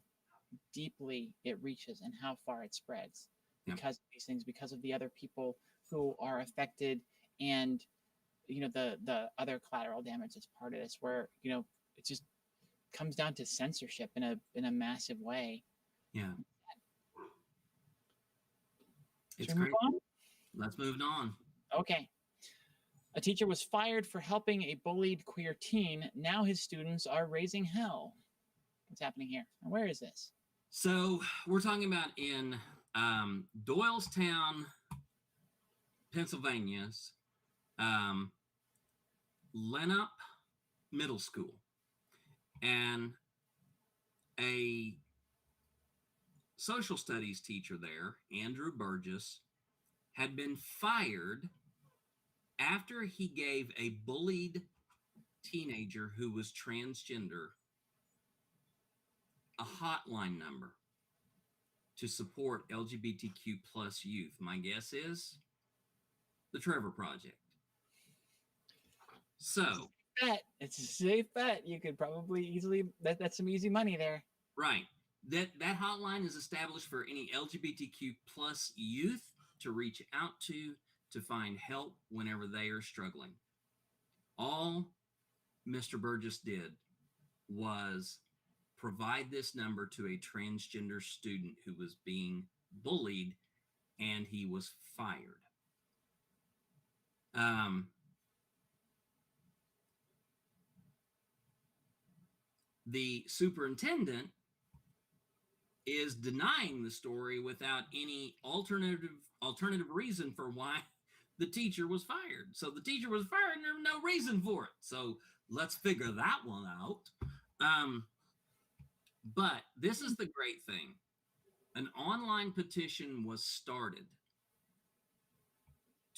deeply it reaches and how far it spreads because of these things, because of the other people who are affected, and the other collateral damage that's part of this, where it just comes down to censorship in a massive way. Yeah. It's crazy. Let's move on. Okay. A teacher was fired for helping a bullied queer teen. Now his students are raising hell. What's happening here? And where is this? So we're talking about in Doylestown, Pennsylvania's Lenup Middle School. And a social studies teacher there, Andrew Burgess, had been fired after he gave a bullied teenager who was transgender a hotline number to support LGBTQ plus youth. My guess is the Trevor Project. So it's a safe bet. You could probably easily that's some easy money there. Right. That hotline is established for any LGBTQ plus youth to reach out to find help whenever they are struggling. All Mr. Burgess did was provide this number to a transgender student who was being bullied, and he was fired. The superintendent is denying the story without any alternative reason for why the teacher was fired. So the teacher was fired and there was no reason for it. So let's figure that one out. But this is the great thing. An online petition was started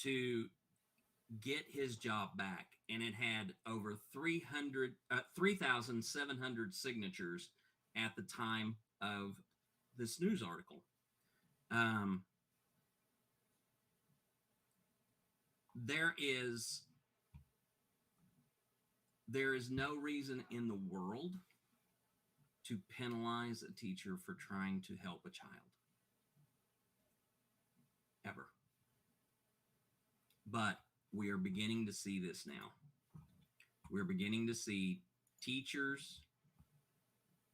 to get his job back, and it had over 3,700 signatures at the time of this news article. Um, there is no reason in the world to penalize a teacher for trying to help a child. Ever. But we are beginning to see this now. We're beginning to see teachers,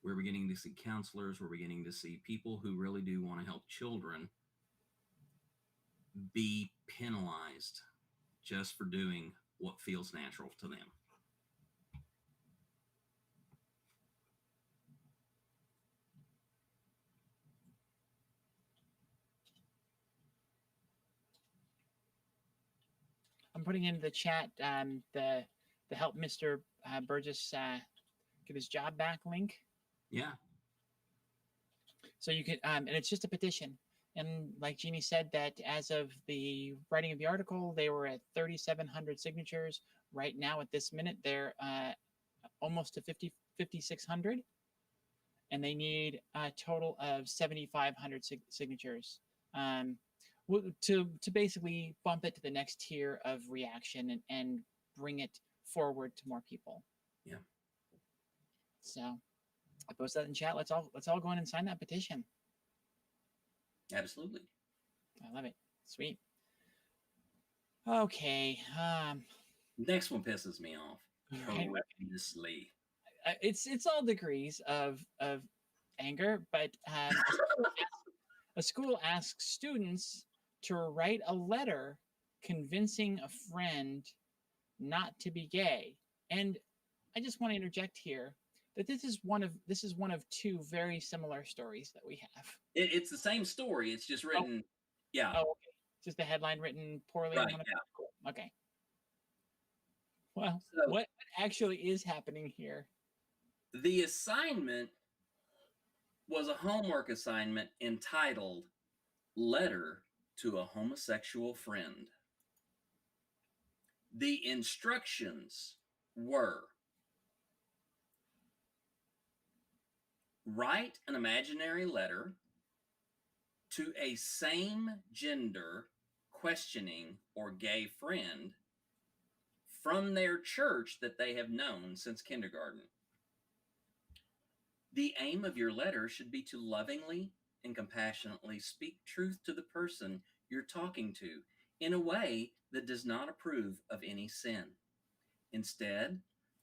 we're beginning to see counselors, we're beginning to see people who really do want to help children be penalized just for doing what feels natural to them. I'm putting into the chat the help Mr. Burgess get his job back link. Yeah. So you can, and it's just a petition. And like Jeannie said, that as of the writing of the article, they were at 3,700 signatures. Right now, at this minute, they're almost to 5,600, and they need a total of 7,500 signatures to basically bump it to the next tier of reaction and bring it forward to more people. Yeah. So I post that in chat. Let's all go in and sign that petition. Absolutely. I love it. Sweet. Okay. Next one pisses me off. Right. Horrendously. It's all degrees of anger, but a school asks students to write a letter convincing a friend not to be gay. And I just want to interject here that this is one of two very similar stories that we have. It's the same story. It's just written. Yeah. Oh, okay. Just the headline written poorly. Right. Yeah. Cool. Okay. Well, so, what actually is happening here? The assignment was a homework assignment entitled "Letter to a Homosexual Friend." The instructions were: write an imaginary letter to a same gender questioning or gay friend from their church that they have known since kindergarten. The aim of your letter should be to lovingly and compassionately speak truth to the person you're talking to in a way that does not approve of any sin. Instead,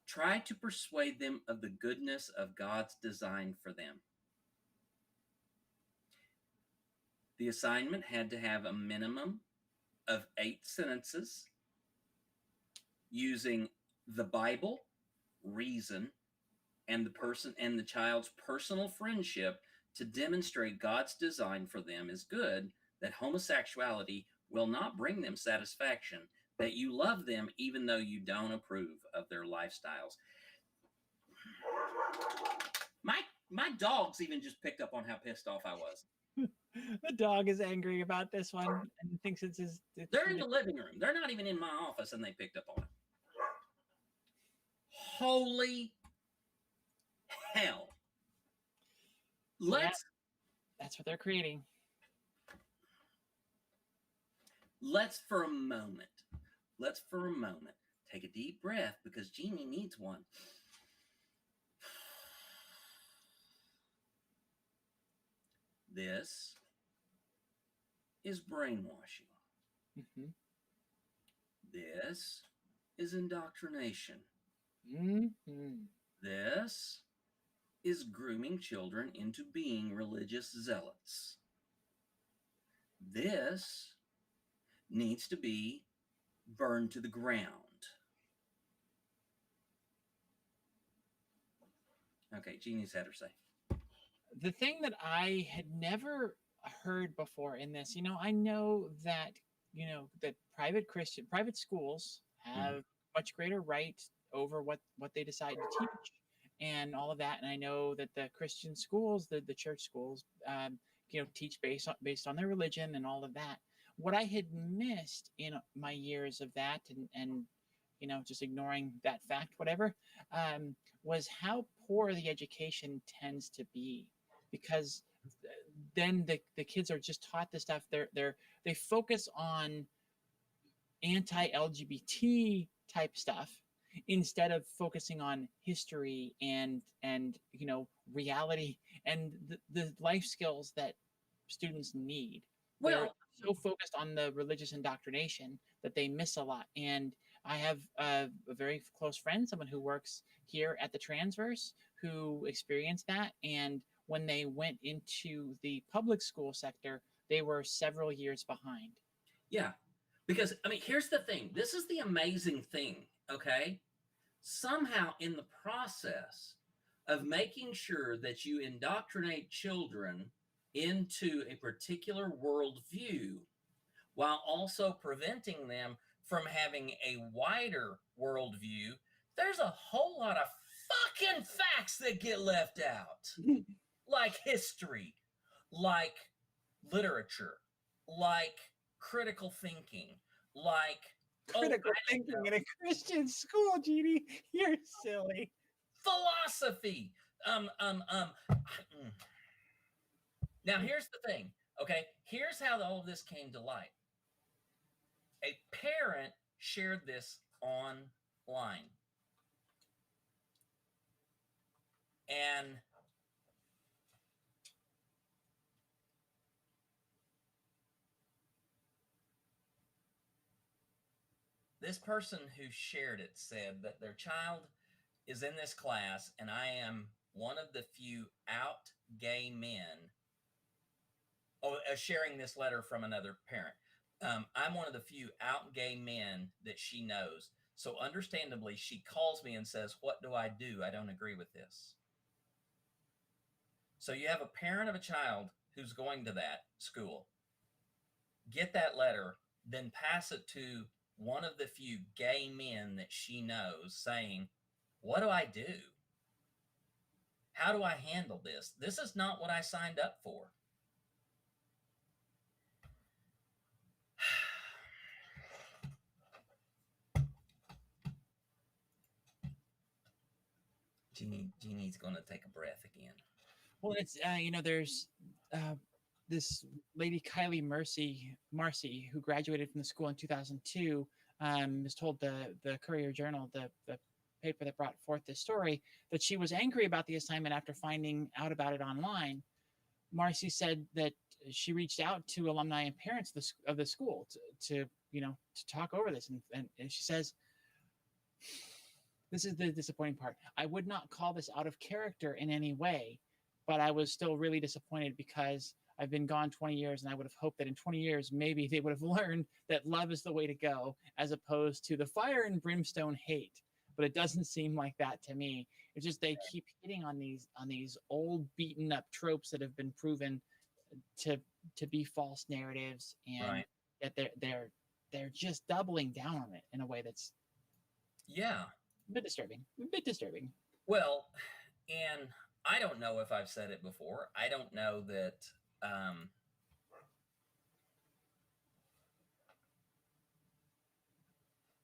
try to persuade them of the goodness of God's design for them. The assignment had to have a minimum of 8 sentences using the Bible, reason, and the child's personal friendship to demonstrate God's design for them is good, that homosexuality will not bring them satisfaction, that you love them even though you don't approve of their lifestyles. My dogs even just picked up on how pissed off I was. The dog is angry about this one and thinks it's his. They're in the living room. They're not even in my office, and they picked up on it. Holy hell. That's what they're creating. Let's for a moment take a deep breath, because Jeannie needs one. This is brainwashing. Mm-hmm. This is indoctrination. Mm-hmm. This is grooming children into being religious zealots. This needs to be burned to the ground. Okay, Jeannie's had her say. The thing that I had never heard before in this, I know that, that private schools have much greater right over what they decide to teach and all of that. And I know that the Christian schools, the church schools, teach based on their religion and all of that. What I had missed in my years of that and just ignoring that fact, whatever, was how poor the education tends to be, because then the kids are just taught this stuff. They focus on anti-LGBT type stuff instead of focusing on history and reality and the life skills that students need. They're Well, so focused on the religious indoctrination that they miss a lot. And I have a very close friend, someone who works here at the Transverse, who experienced that. And when they went into the public school sector, they were several years behind. yeah, because I mean, here's the thing. This is the amazing thing, okay? Somehow, in the process of making sure that you indoctrinate children into a particular worldview while also preventing them from having a wider worldview, there's a whole lot of fucking facts that get left out, like history, like literature, like critical thinking, like Critical thinking in a Christian school, Jeannie. You're silly. philosophy. Now here's the thing. Okay, here's how all of this came to light. A parent shared this online, and this person who shared it said that their child is in this class, and I am one of the few out gay men. Sharing this letter from another parent. I'm one of the few out gay men that she knows. So understandably, she calls me and says, "What do? I don't agree with this." So you have a parent of a child who's going to that school, get that letter, then pass it to one of the few gay men that she knows saying, "What do I do? How do I handle this? This is not what I signed up for." Jeannie's going to take a breath again. Well, it's there's this lady Kylie Marcy, who graduated from the school in 2002, was told the Courier Journal, the paper that brought forth this story, that she was angry about the assignment after finding out about it online. Marcy said that she reached out to alumni and parents of the school to talk over this, and she says, this is the disappointing part. "I would not call this out of character in any way, but I was still really disappointed because I've been gone 20 years, and I would have hoped that in 20 years, maybe they would have learned that love is the way to go, as opposed to the fire and brimstone hate. But it doesn't seem like that to me. It's just they keep hitting on these old beaten up tropes that have been proven to be false narratives, and right. That they're just doubling down on it in a way that's a bit disturbing. Well, and I don't know if I've said it before. I don't know that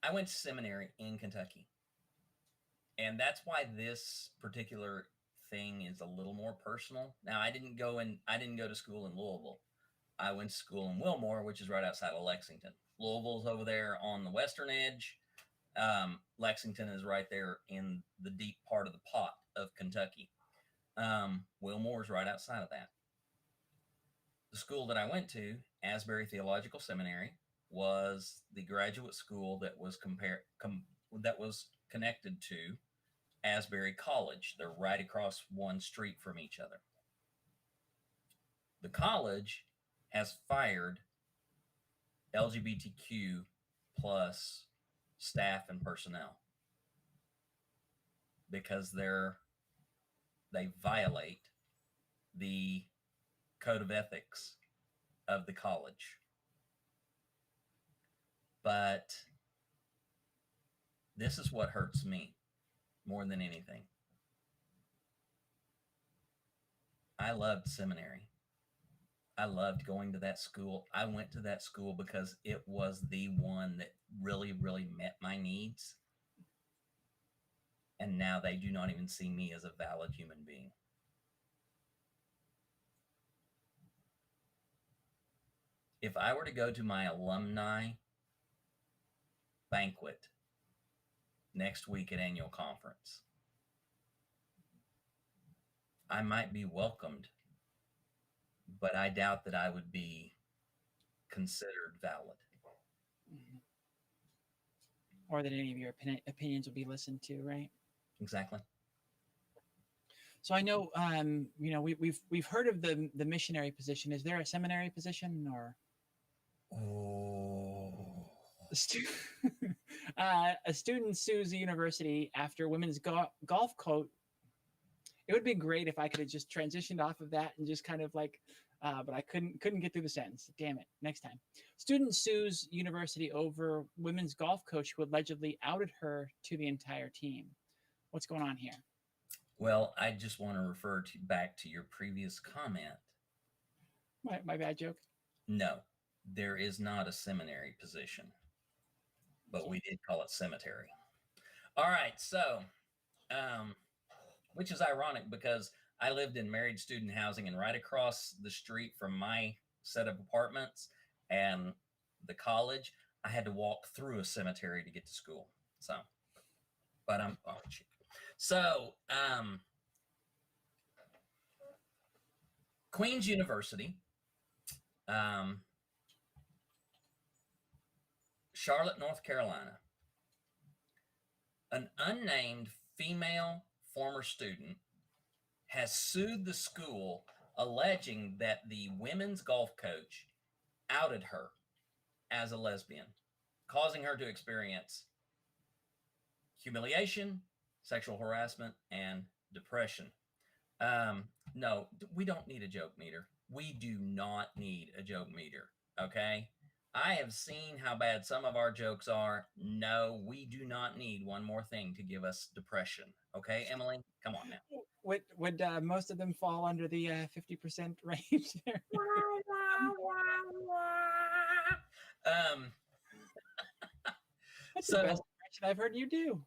I went to seminary in Kentucky. And that's why this particular thing is a little more personal. Now, I didn't go to school in Louisville. I went to school in Wilmore, which is right outside of Lexington. Louisville's over there on the western edge. Lexington is right there in the deep part of the pot of Kentucky. Wilmore is right outside of that. The school that I went to, Asbury Theological Seminary, was the graduate school that was connected to Asbury College. They're right across one street from each other. The college has fired LGBTQ plus staff and personnel because they violate the code of ethics of the college. But this is what hurts me more than anything. I loved seminary. I loved going to that school. I went to that school because it was the one that really, really met my needs. And now they do not even see me as a valid human being. if I were to go to my alumni banquet next week at annual conference, I might be welcomed, but I doubt that I would be considered valid. Mhm. Or that any of your opinions will be listened to, right? Exactly. So I know, we've heard of the missionary position. Is there a seminary position or Oh. a, stu- a student sues a university after women's golf coat? It would be great if I could have just transitioned off of that and just kind of like, but I couldn't get through the sentence. Damn it! Next time, student sues university over women's golf coach who allegedly outed her to the entire team. What's going on here? Well, I just want to refer back to your previous comment. My bad joke. No, there is not a seminary position, but we did call it cemetery. All right, so, which is ironic because I lived in married student housing, and right across the street from my set of apartments and the college, I had to walk through a cemetery to get to school. So, but I'm so Queen's University, Charlotte, North Carolina, an unnamed female former student has sued the school alleging that the women's golf coach outed her as a lesbian, causing her to experience humiliation, sexual harassment, and depression. No, we don't need a joke meter. We do not need a joke meter. Okay. I have seen how bad some of our jokes are. No, we do not need one more thing to give us depression. Okay, Emily, come on now. Would most of them fall under the 50% range there? um, That's so the best impression I've heard you do.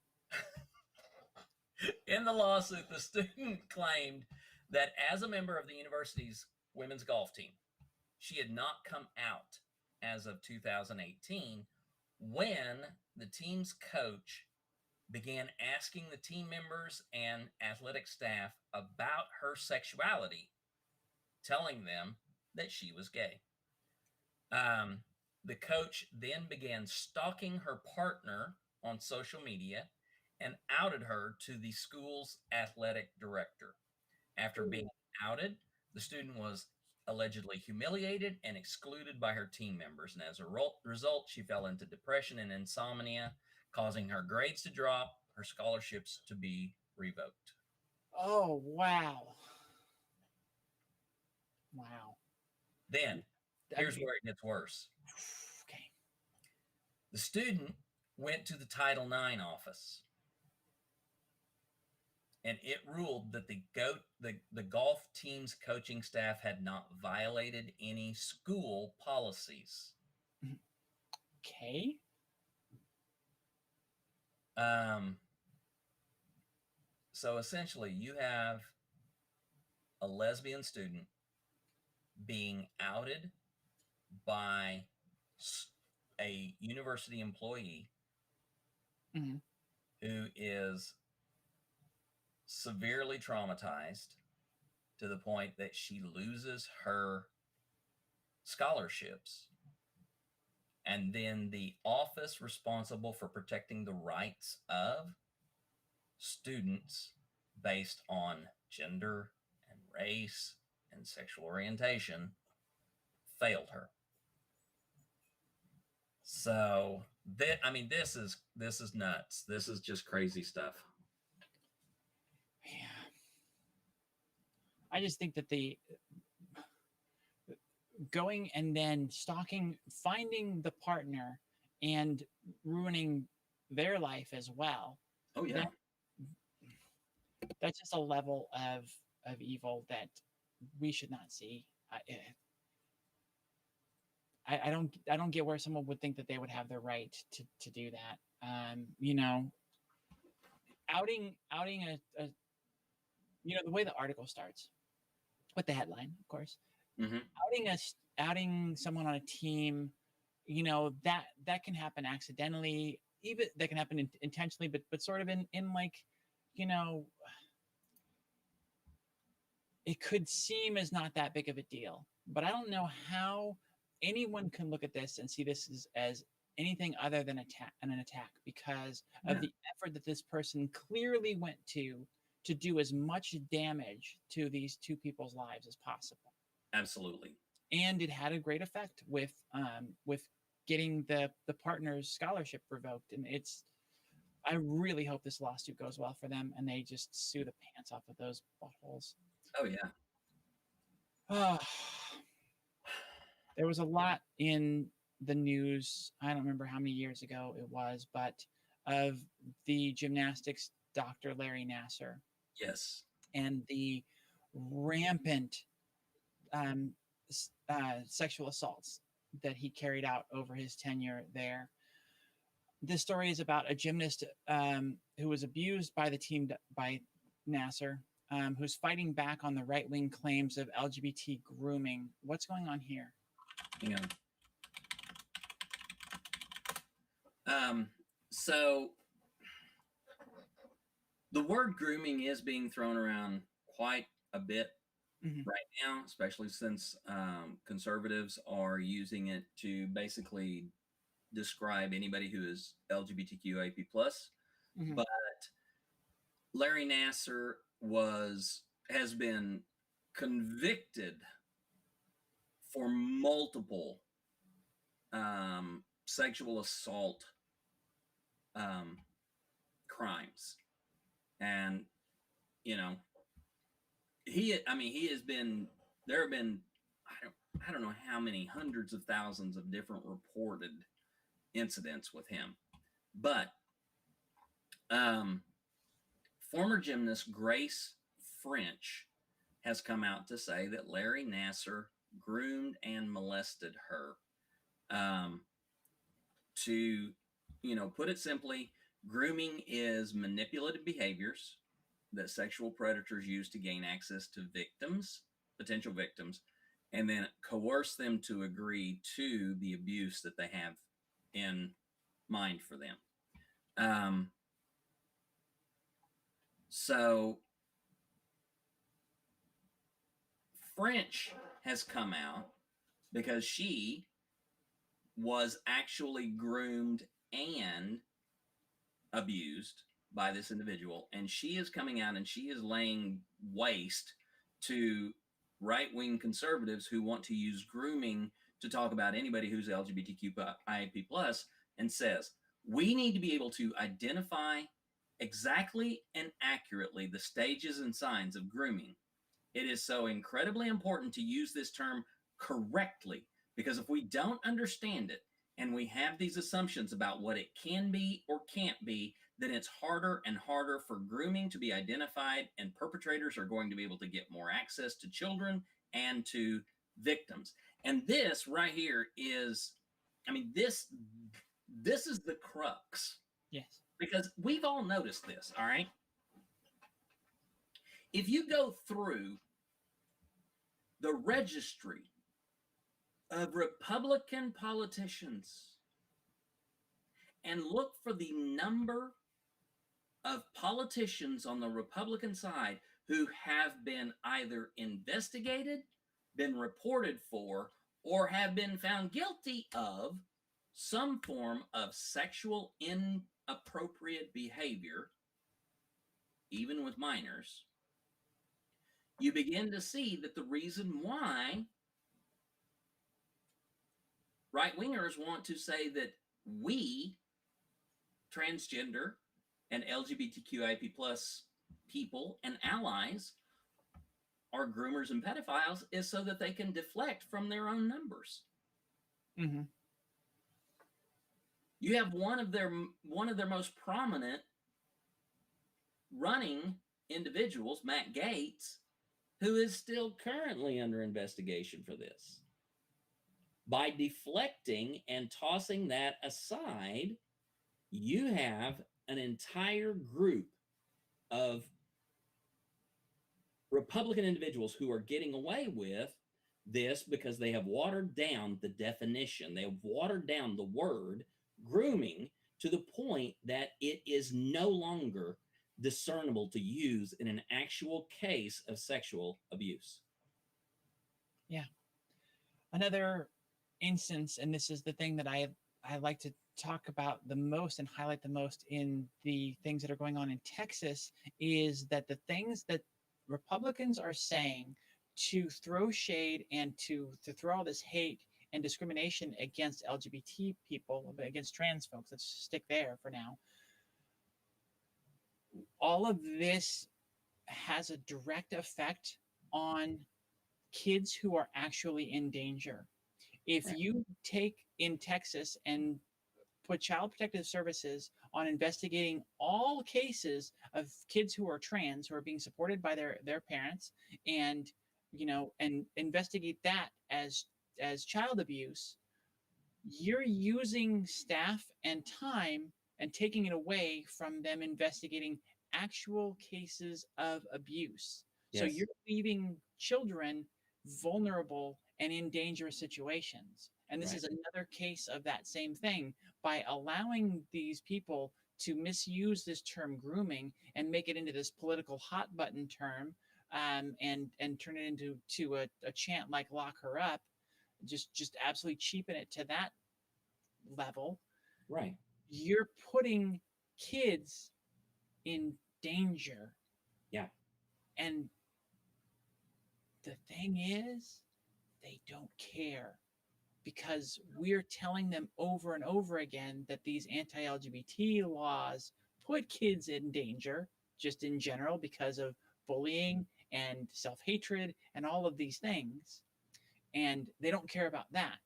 in the lawsuit, the student claimed that as a member of the university's women's golf team, she had not come out as of 2018 when the team's coach began asking the team members and athletic staff about her sexuality, telling them that she was gay. The coach then began stalking her partner on social media and outed her to the school's athletic director. After being outed, the student was allegedly humiliated and excluded by her team members. And as a result, she fell into depression and insomnia, causing her grades to drop, her scholarships to be revoked. Oh, wow. Wow. Then, here's where it gets worse. Okay. The student went to the Title IX office, and it ruled that the golf team's coaching staff had not violated any school policies. Okay. So essentially, you have a lesbian student being outed by a university employee Mhm. who is severely traumatized to the point that she loses her scholarships. And then the office responsible for protecting the rights of students based on gender and race and sexual orientation failed her. So this is nuts. This is just crazy stuff. Yeah. I just think that the going and then stalking, finding the partner and ruining their life as well. Oh yeah. That's just a level of evil that we should not see. I don't get where someone would think that they would have the right to do that. Outing a the way the article starts with the headline, of course, Mm-hmm. outing adding someone on a team, that can happen accidentally, even that can happen intentionally, but sort of in like, you know, it could seem as not that big of a deal. But I don't know how anyone can look at this and see this as anything other than an attack, because of Yeah, the effort that this person clearly went to do as much damage to these two people's lives as possible. absolutely. And it had a great effect with getting the partner's scholarship revoked. And I really hope this lawsuit goes well for them and they just sue the pants off of those buttholes. Oh yeah. Ah, there was a lot in the news. I don't remember how many years ago it was, but of the gymnastics doctor Larry Nasser Yes. and the rampant um, sexual assaults that he carried out over his tenure there. This story is about a gymnast who was abused by the team by Nasser, who's fighting back on the right wing claims of LGBT grooming. What's going on here? Hang on. So the word grooming is being thrown around quite a bit right now, especially since conservatives are using it to basically describe anybody who is LGBTQIP plus. Mm-hmm. But Larry Nasser has been convicted for multiple sexual assault crimes, and he has been, there have been, I don't know how many hundreds of thousands of different reported incidents with him, but former gymnast Grace French has come out to say that Larry Nasser groomed and molested her. To put it simply, grooming is manipulative behaviors that sexual predators use to gain access to potential victims, and then coerce them to agree to the abuse that they have in mind for them. So French has come out because she was actually groomed and abused by this individual, and she is coming out and she is laying waste to right-wing conservatives who want to use grooming to talk about anybody who's LGBTQIA plus, and says we need to be able to identify exactly and accurately the stages and signs of grooming. It is so incredibly important to use this term correctly, because if we don't understand it and we have these assumptions about what it can be or can't be, then it's harder and harder for grooming to be identified, and perpetrators are going to be able to get more access to children and to victims. And this right here is, this is the crux. Yes. Because we've all noticed this, all right? If you go through the registry of Republican politicians and look for the number of politicians on the Republican side who have been either investigated, been reported for, or have been found guilty of some form of sexual inappropriate behavior, even with minors, you begin to see that the reason why right-wingers want to say that we, transgender and LGBTQIP plus people and allies, are groomers and pedophiles is so that they can deflect from their own numbers. Mm-hmm. You have one of their most prominent running individuals, Matt Gaetz, who is still currently under investigation for this. By deflecting and tossing that aside, you have an entire group of Republican individuals who are getting away with this because they have watered down the definition. They have watered down the word grooming to the point that it is no longer discernible to use in an actual case of sexual abuse. Yeah. Another instance, and this is the thing that I like to talk about the most and highlight the most in the things that are going on in Texas, is that the things that Republicans are saying to throw shade and to throw all this hate and discrimination against LGBT people, against trans folks, let's stick there for now. All of this has a direct effect on kids who are actually in danger. If Right. you take in Texas and put Child Protective Services on investigating all cases of kids who are trans, who are being supported by their parents, and and investigate that as child abuse, you're using staff and time and taking it away from them investigating actual cases of abuse. So Yes. you're leaving children vulnerable and in dangerous situations. And this Right. is another case of that same thing, by allowing these people to misuse this term grooming and make it into this political hot button term, and turn it into a chant like "lock her up," just absolutely cheapen it to that level. Right. You're putting kids in danger. Yeah. And the thing is, they don't care, because we're telling them over and over again that these anti-LGBT laws put kids in danger, just in general, because of bullying and self-hatred and all of these things. And they don't care about that.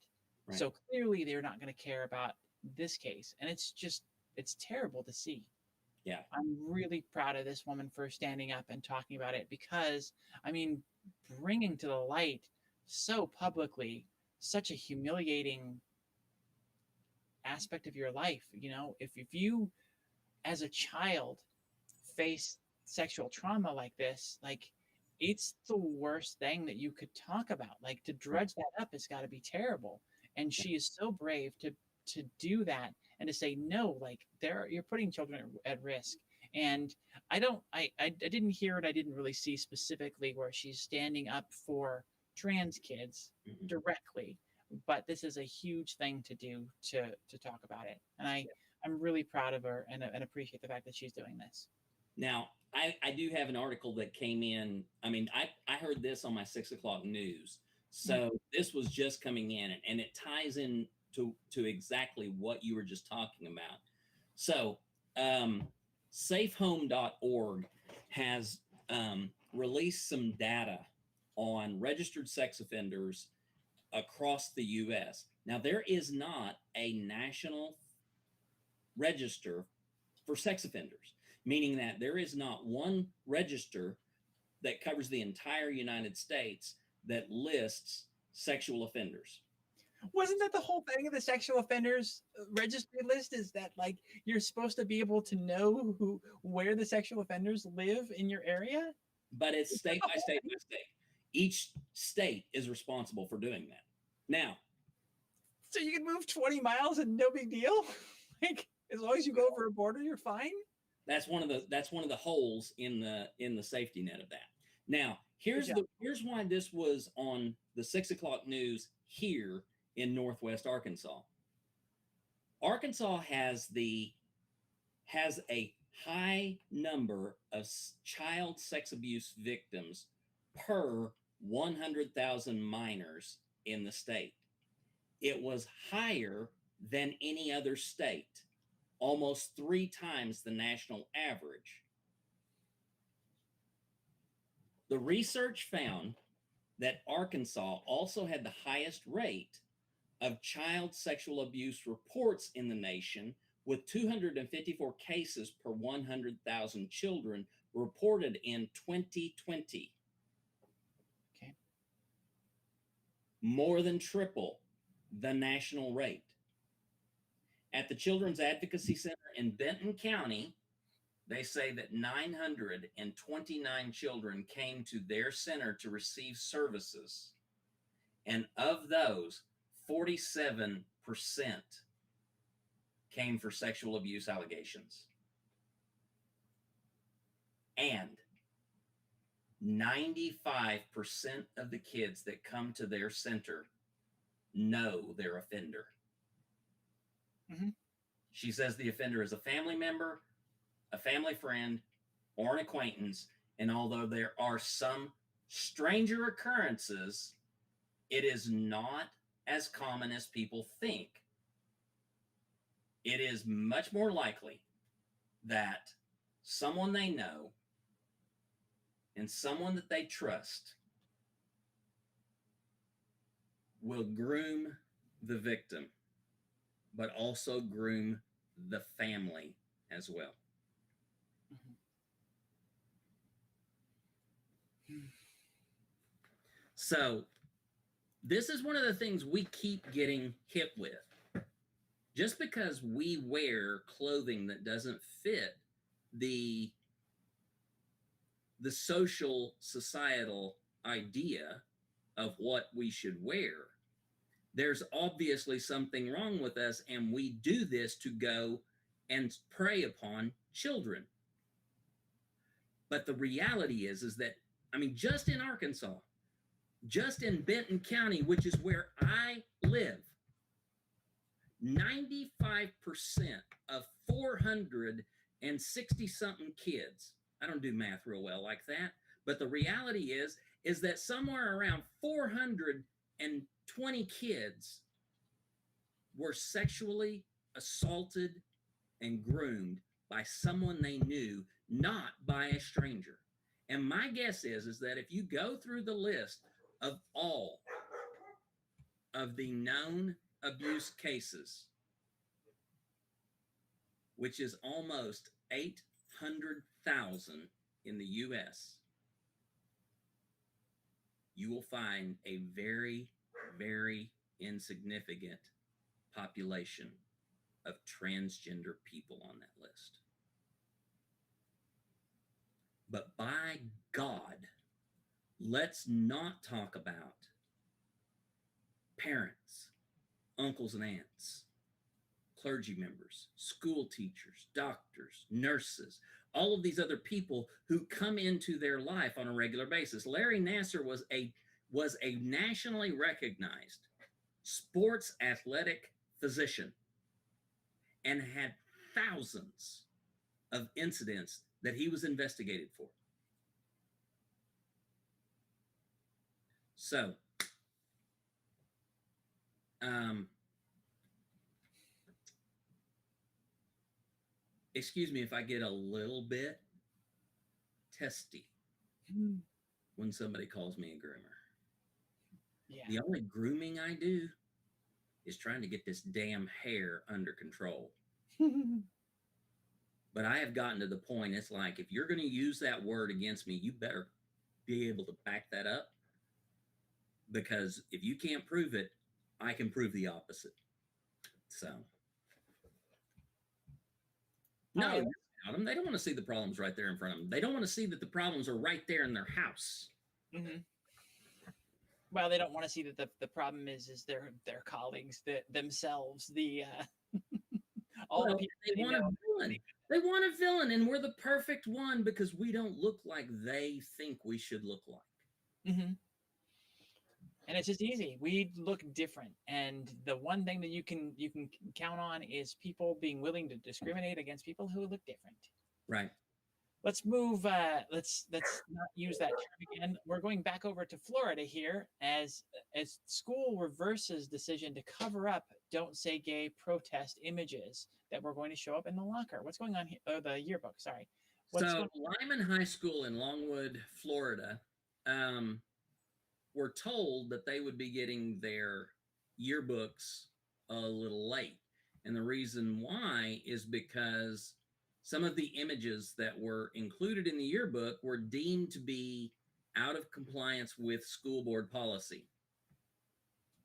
Right. So clearly they're not going to care about this case. And it's terrible to see. Yeah. I'm really proud of this woman for standing up and talking about it, because, I mean, bringing to the light so publicly such a humiliating aspect of your life. If you as a child face sexual trauma like this, like, it's the worst thing that you could talk about. Like, to drudge that up has got to be terrible. And she is so brave to do that and to say no. Like, you're putting children at risk. And I didn't hear it. I didn't really see specifically where she's standing up for trans kids directly, but this is a huge thing to do, to talk about it. And I'm really proud of her, and appreciate the fact that she's doing this. Now, I do have an article that came in. I mean, I heard this on my 6 o'clock news. So this was just coming in, and it ties in to exactly what you were just talking about. So safehome.org has released some data on registered sex offenders across the US. Now, there is not a national register for sex offenders, meaning that there is not one register that covers the entire United States that lists sexual offenders. Wasn't that the whole thing of the sexual offenders registry list, is that, like, you're supposed to be able to know where the sexual offenders live in your area? But it's state by state by state. Each state is responsible for doing that. Now, so you can move 20 miles and no big deal? Like, as long as you go over a border, you're fine? that's one of the holes in the safety net of that. Now, here's why this was on the 6 o'clock news here in Northwest Arkansas. Arkansas has a high number of child sex abuse victims per 100,000 minors in the state. It was higher than any other state, almost 3 times the national average. The research found that Arkansas also had the highest rate of child sexual abuse reports in the nation, with 254 cases per 100,000 children reported in 2020. Okay. More than triple the national rate. At the Children's Advocacy Center in Benton County, they say that 929 children came to their center to receive services, And of those, 47% came for sexual abuse allegations. And 95% of the kids that come to their center know their offender. Mm-hmm. She says the offender is a family member, a family friend, or an acquaintance. And although there are some stranger occurrences, it is not as common as people think. It is much more likely that someone they know and someone that they trust will groom the victim, but also groom the family as well. Mm-hmm. So this is one of the things we keep getting hit with. Just because we wear clothing that doesn't fit the social societal idea of what we should wear, there's obviously something wrong with us, and we do this to go and prey upon children. But the reality is that, I mean, just in Arkansas, just in Benton County, which is where I live, 95% of 460 something kids, I don't do math real well like that, but the reality is that somewhere around 420 kids were sexually assaulted and groomed by someone they knew, not by a stranger. And my guess is that if you go through the list of all of the known abuse cases, which is almost 800,000 in the US, you will find a very, very insignificant population of transgender people on that list. But by God, let's not talk about parents, uncles and aunts, clergy members, school teachers, doctors, nurses, all of these other people who come into their life on a regular basis. Larry Nassar was a nationally recognized sports athletic physician and had thousands of incidents that he was investigated for. So, excuse me if I get a little bit testy when somebody calls me a groomer. Yeah. The only grooming I do is trying to get this damn hair under control. But I have gotten to the point, it's like, if you're going to use that word against me, you better be able to back that up. Because if you can't prove it, I can prove the opposite. So, no, they don't want to see the problems right there in front of them. They don't want to see that the problems are right there in their house. Mm-hmm. Well, they don't want to see that the problem is their colleagues, themselves, all the people they want a villain. They want a villain, and we're the perfect one because we don't look like they think we should look like. Mm-hmm. And it's just easy. We look different, and the one thing that you can count on is people being willing to discriminate against people who look different. Right. Let's move. Let's not use that term again. We're going back over to Florida here as school reverses decision to cover up "Don't Say Gay" protest images that were going to show up in the locker. What's going on here? Oh, the yearbook. Sorry. So Lyman High School in Longwood, Florida, were told that they would be getting their yearbooks a little late, and the reason why is because some of the images that were included in the yearbook were deemed to be out of compliance with school board policy.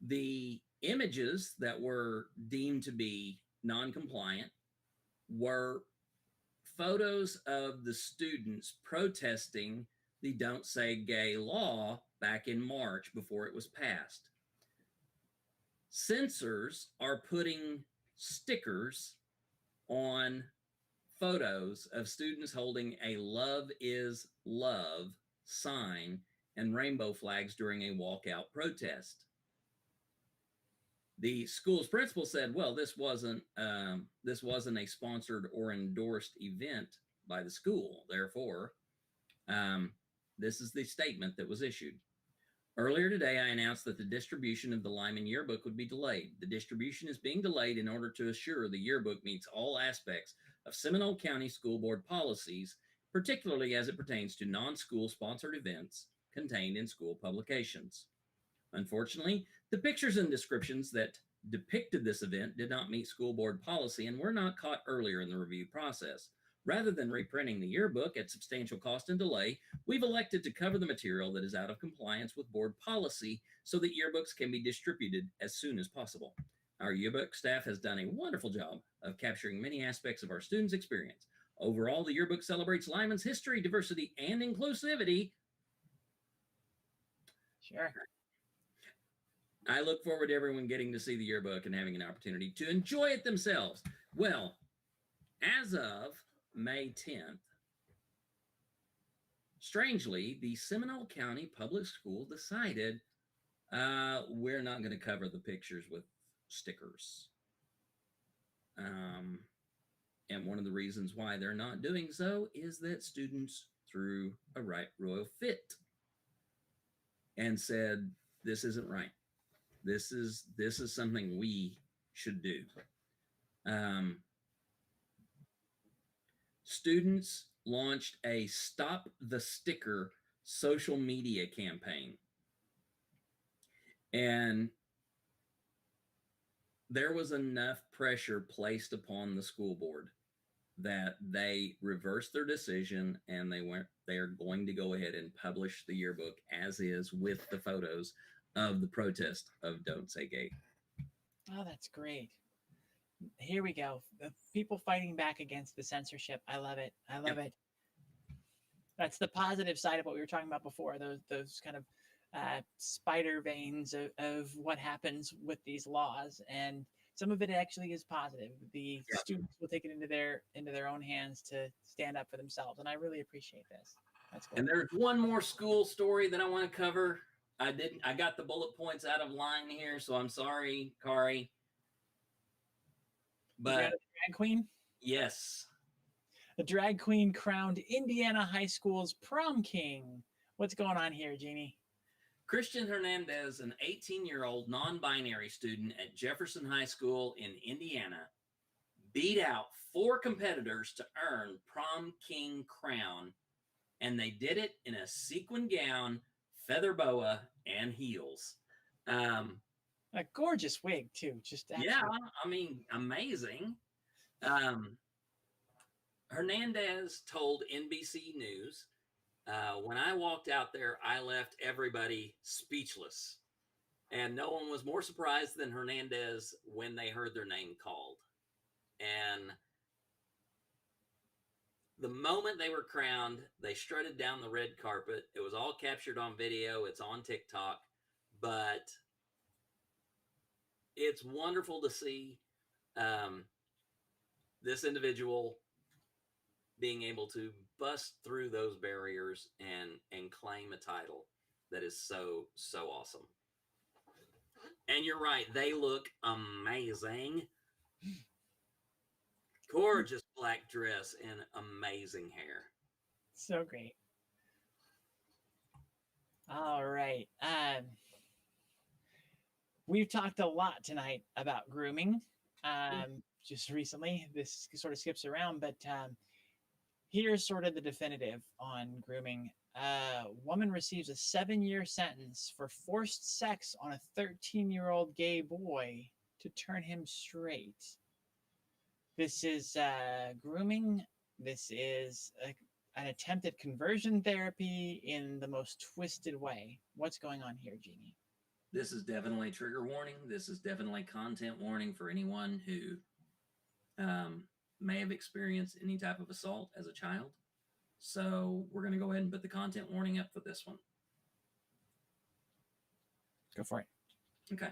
The images that were deemed to be non-compliant were photos of the students protesting the Don't Say Gay law back in March before it was passed. Censors are putting stickers on photos of students holding a "Love is Love" sign and rainbow flags during a walkout protest. The school's principal said, well, this wasn't a sponsored or endorsed event by the school. Therefore, this is the statement that was issued. Earlier today, I announced that the distribution of the Lyman yearbook would be delayed. The distribution is being delayed in order to assure the yearbook meets all aspects of Seminole County School Board policies, particularly as it pertains to non-school sponsored events contained in school publications. Unfortunately, the pictures and descriptions that depicted this event did not meet school board policy and were not caught earlier in the review process. Rather than reprinting the yearbook at substantial cost and delay, we've elected to cover the material that is out of compliance with board policy so that yearbooks can be distributed as soon as possible. Our yearbook staff has done a wonderful job of capturing many aspects of our students' experience. Overall, the yearbook celebrates Lyman's history, diversity, and inclusivity. Sure. I look forward to everyone getting to see the yearbook and having an opportunity to enjoy it themselves. Well, as of May 10th, strangely, the Seminole County Public School decided we're not going to cover the pictures with stickers. And one of the reasons why they're not doing so is that students threw a right royal fit and said, this isn't right. This is something we should do. Students launched a Stop the Sticker social media campaign. And there was enough pressure placed upon the school board that they reversed their decision and they are going to go ahead and publish the yearbook as is with the photos of the protest of Don't Say Gay. Oh, that's great. Here we go. The people fighting back against the censorship. I love it. I love it. That's the positive side of what we were talking about before. Those kind of spider veins of what happens with these laws, and some of it actually is positive. The students will take it into their own hands to stand up for themselves, and I really appreciate this. That's cool. And there's one more school story that I want to cover. I got the bullet points out of line here, so I'm sorry, Kari. But the drag queen? Yes. The drag queen crowned Indiana High School's prom king. What's going on here, Jeannie? Christian Hernandez, an 18-year-old non-binary student at Jefferson High School in Indiana, beat out 4 competitors to earn prom king crown, and they did it in a sequin gown, feather boa, and heels. A gorgeous wig too. Just absolutely. Yeah, I mean, amazing. Hernandez told NBC News, when I walked out there, I left everybody speechless. And no one was more surprised than Hernandez when they heard their name called. And the moment they were crowned, they strutted down the red carpet. It was all captured on video. It's on TikTok. But it's wonderful to see this individual being able to bust through those barriers and claim a title that is so awesome. And you're right, they look amazing. Gorgeous black dress and amazing hair. So great. All right. We've talked a lot tonight about grooming. Just recently, this sort of skips around, but here's sort of the definitive on grooming. A woman receives a 7-year sentence for forced sex on a 13-year-old gay boy to turn him straight. This is grooming. This is an attempt at conversion therapy in the most twisted way. What's going on here, Jeannie? This is definitely trigger warning. This is definitely content warning for anyone who may have experienced any type of assault as a child. So we're going to go ahead and put the content warning up for this one. Go for it. Okay.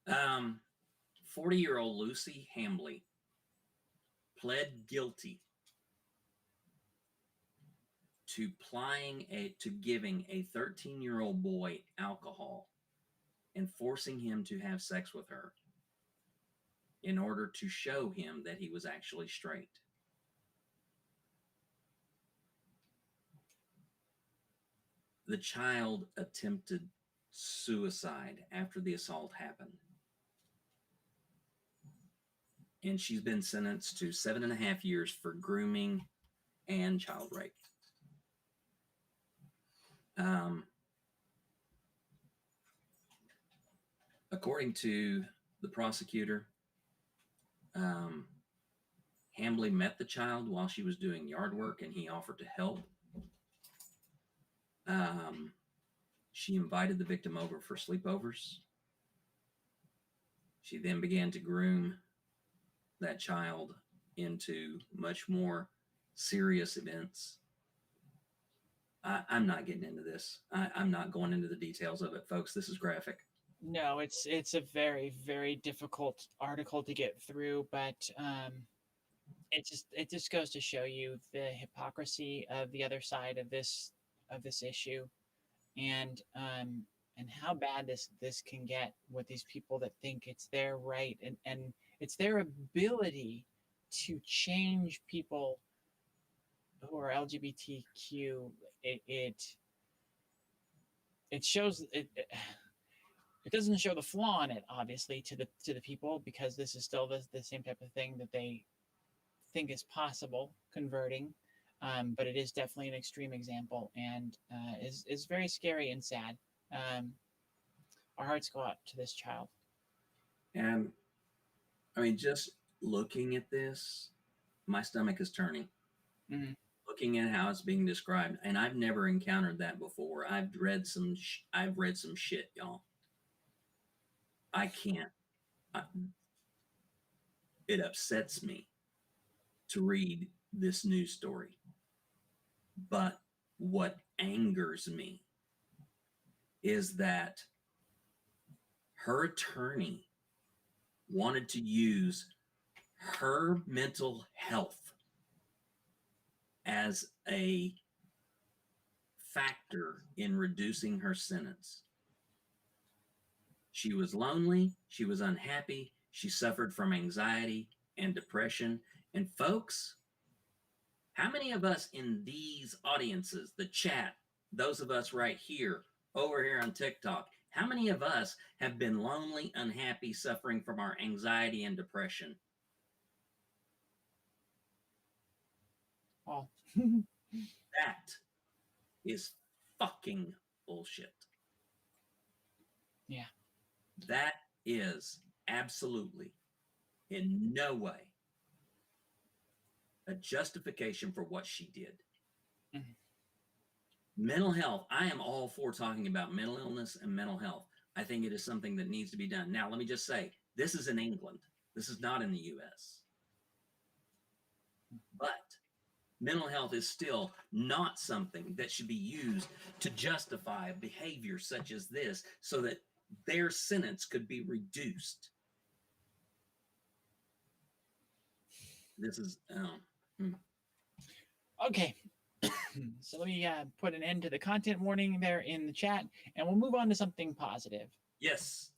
40-year-old Lucy Hambley pled guilty to giving a 13-year-old boy alcohol and forcing him to have sex with her in order to show him that he was actually straight. The child attempted suicide after the assault happened. And she's been sentenced to 7.5 years for grooming and child rape. According to the prosecutor, Hambley met the child while she was doing yard work and he offered to help. She invited the victim over for sleepovers. She then began to groom that child into much more serious events. I'm not getting into this. I'm not going into the details of it, folks. This is graphic. No, it's a very, very difficult article to get through, but it just goes to show you the hypocrisy of the other side of this issue, and how bad this can get with these people that think it's their right and it's their ability to change people who are LGBTQ. It shows it doesn't show the flaw in it, obviously, to the people, because this is still the same type of thing that they think is possible converting, but it is definitely an extreme example, and is very scary and sad. Our hearts go out to this child. And I mean, just looking at this, my stomach is turning. Mm-hmm. Looking at how it's being described, and I've never encountered that before. I've read some shit, y'all. I can't. It upsets me to read this news story. But what angers me is that her attorney wanted to use her mental health as a factor in reducing her sentence. She was lonely, she was unhappy, she suffered from anxiety and depression. And folks, how many of us in these audiences, the chat, those of us right here, over here on TikTok, how many of us have been lonely, unhappy, suffering from our anxiety and depression? Oh. That is fucking bullshit. Yeah. That is absolutely in no way a justification for what she did. Mm-hmm. Mental health, I am all for talking about mental illness and mental health. I think it is something that needs to be done. Now, let me just say, this is in England. This is not in the US. But mental health is still not something that should be used to justify behavior such as this so that their sentence could be reduced. This is Okay. So let me put an end to the content warning there in the chat, and we'll move on to something positive. Yes.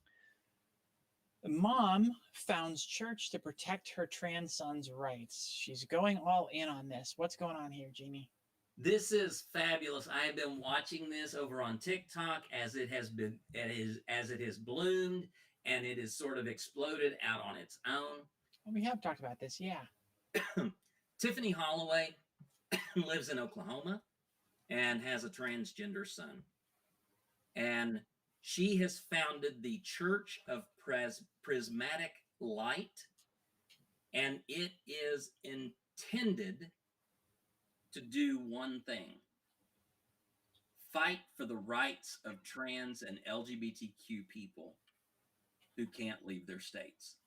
Mom founds church to protect her trans son's rights. She's going all in on this. What's going on here, Jeannie? This is fabulous. I have been watching this over on TikTok as it has bloomed and it has sort of exploded out on its own. Well, we have talked about this, yeah. Tiffany Holloway lives in Oklahoma and has a transgender son. And she has founded the Church of Prismatic Light, and it is intended to do one thing: fight for the rights of trans and LGBTQ people who can't leave their states.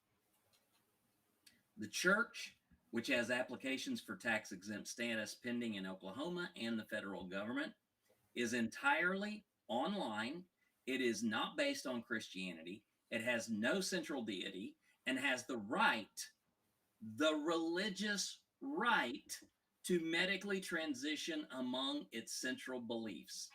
The church, which has applications for tax-exempt status pending in Oklahoma and the federal government, is entirely online. It is not based on Christianity. It has no central deity and has the religious right to medically transition among its central beliefs.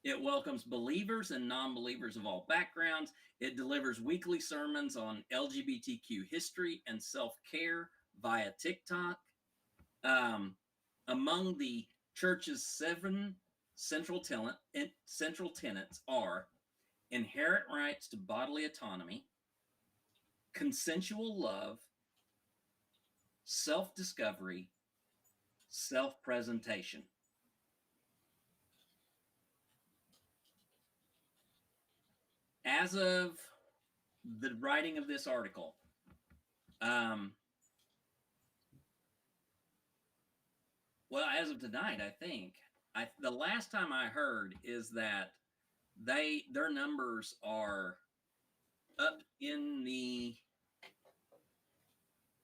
It welcomes believers and non-believers of all backgrounds. It delivers weekly sermons on LGBTQ history and self-care via TikTok. Among the church's 7 central tenets are inherent rights to bodily autonomy, consensual love, self-discovery, self-presentation. As of the writing of this article, well, as of tonight, I think the last time I heard is that their numbers are up in the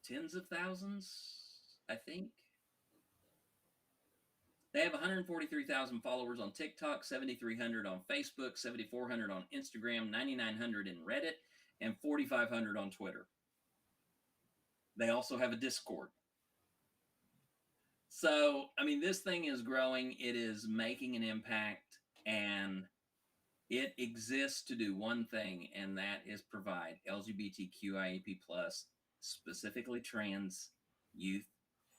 tens of thousands, I think. They have 143,000 followers on TikTok, 7,300 on Facebook, 7,400 on Instagram, 9,900 in Reddit, and 4,500 on Twitter. They also have a Discord. So, I mean, this thing is growing. It is making an impact, and it exists to do one thing, and that is provide LGBTQIAP+, specifically trans youth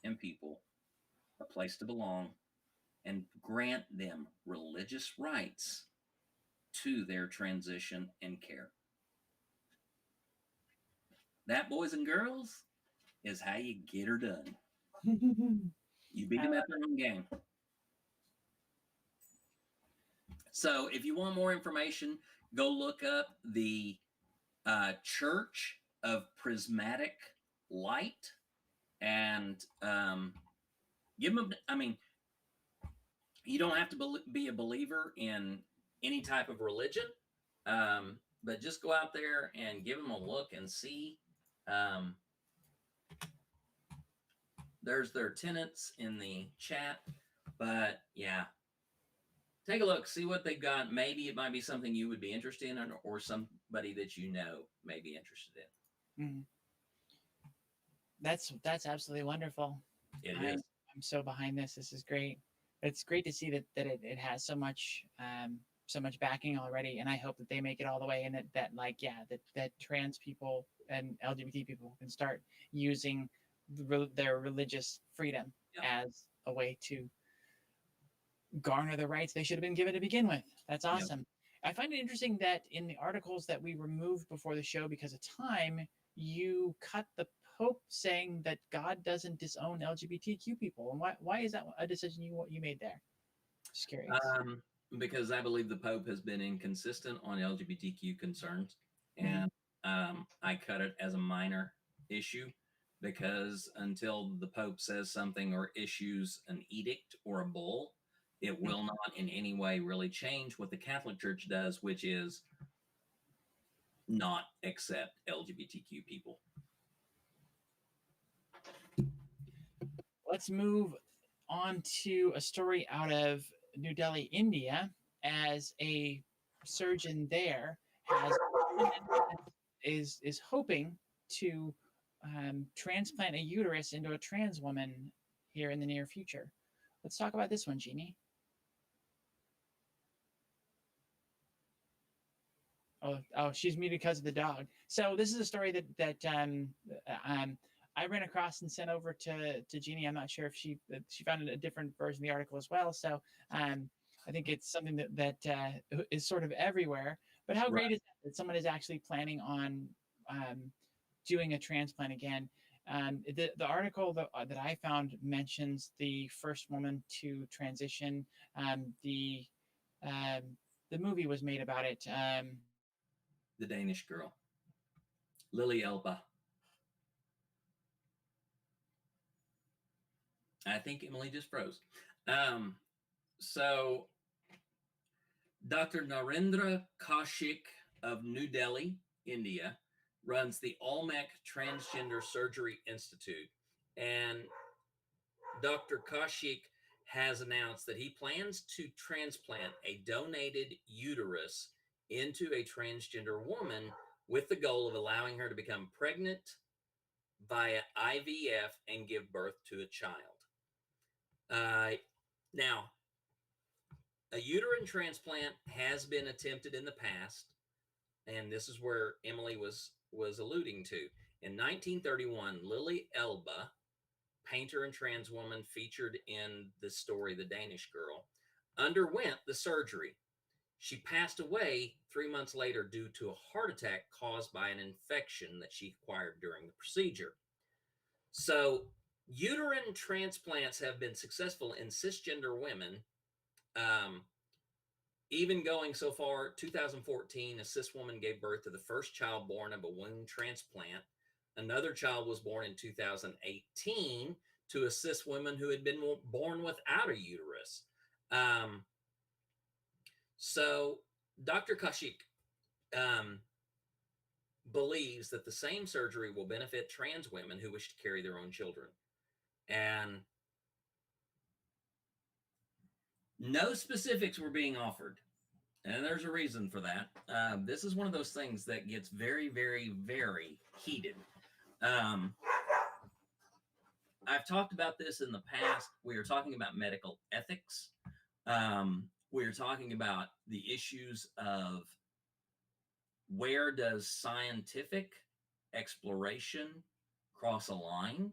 and people, a place to belong, and grant them religious rights to their transition and care. That, boys and girls, is how you get her done. You beat them at their own game. So if you want more information, go look up the Church of Prismatic Light and give them, I mean, you don't have to be a believer in any type of religion, but just go out there and give them a look and see. There's their tenants in the chat, but yeah, take a look, see what they've got. Maybe it might be something you would be interested in, or somebody that you know may be interested in. Mm-hmm. That's absolutely wonderful. I'm so behind this. This is great. It's great to see that it has so much backing already, and I hope that they make it all the way, and that trans people and LGBT people can start using their religious freedom as a way to garner the rights they should have been given to begin with. That's awesome. I find it interesting that in the articles that we removed before the show because of time, you cut the Pope saying that God doesn't disown LGBTQ people. And why is that a decision you made there? Just curious. Because I believe the Pope has been inconsistent on LGBTQ concerns, and I cut it as a minor issue because until the Pope says something or issues an edict or a bull, it will not in any way really change what the Catholic Church does, which is not accept LGBTQ people. Let's move on to a story out of New Delhi, India, as a surgeon there is hoping to transplant a uterus into a trans woman here in the near future. Let's talk about this one, Jeannie. Oh, she's muted because of the dog. So this is a story that I ran across and sent over to Jeannie. I'm not sure if she found a different version of the article as well. So I think it's something that is sort of everywhere. But how great is that someone is actually planning on doing a transplant again? The article that I found mentions the first woman to transition. The movie was made about it. The Danish girl, Lily Elba. I think Emily just froze. So Dr. Narendra Kaushik of New Delhi, India, runs the Olmec Transgender Surgery Institute. And Dr. Kaushik has announced that he plans to transplant a donated uterus into a transgender woman with the goal of allowing her to become pregnant via IVF and give birth to a child. Now, a uterine transplant has been attempted in the past, and this is where Emily was alluding to. In 1931, Lily Elba, painter and trans woman featured in the story The Danish Girl, underwent the surgery. She passed away 3 months later due to a heart attack caused by an infection that she acquired during the procedure. So, uterine transplants have been successful in cisgender women, even going so far. 2014, a cis woman gave birth to the first child born of a womb transplant. Another child was born in 2018 to a cis woman who had been born without a uterus. So Dr. Kaushik believes that the same surgery will benefit trans women who wish to carry their own children. And no specifics were being offered. And there's a reason for that. This is one of those things that gets very, very, very heated. I've talked about this in the past. We are talking about medical ethics. We are talking about the issues of where does scientific exploration cross a line?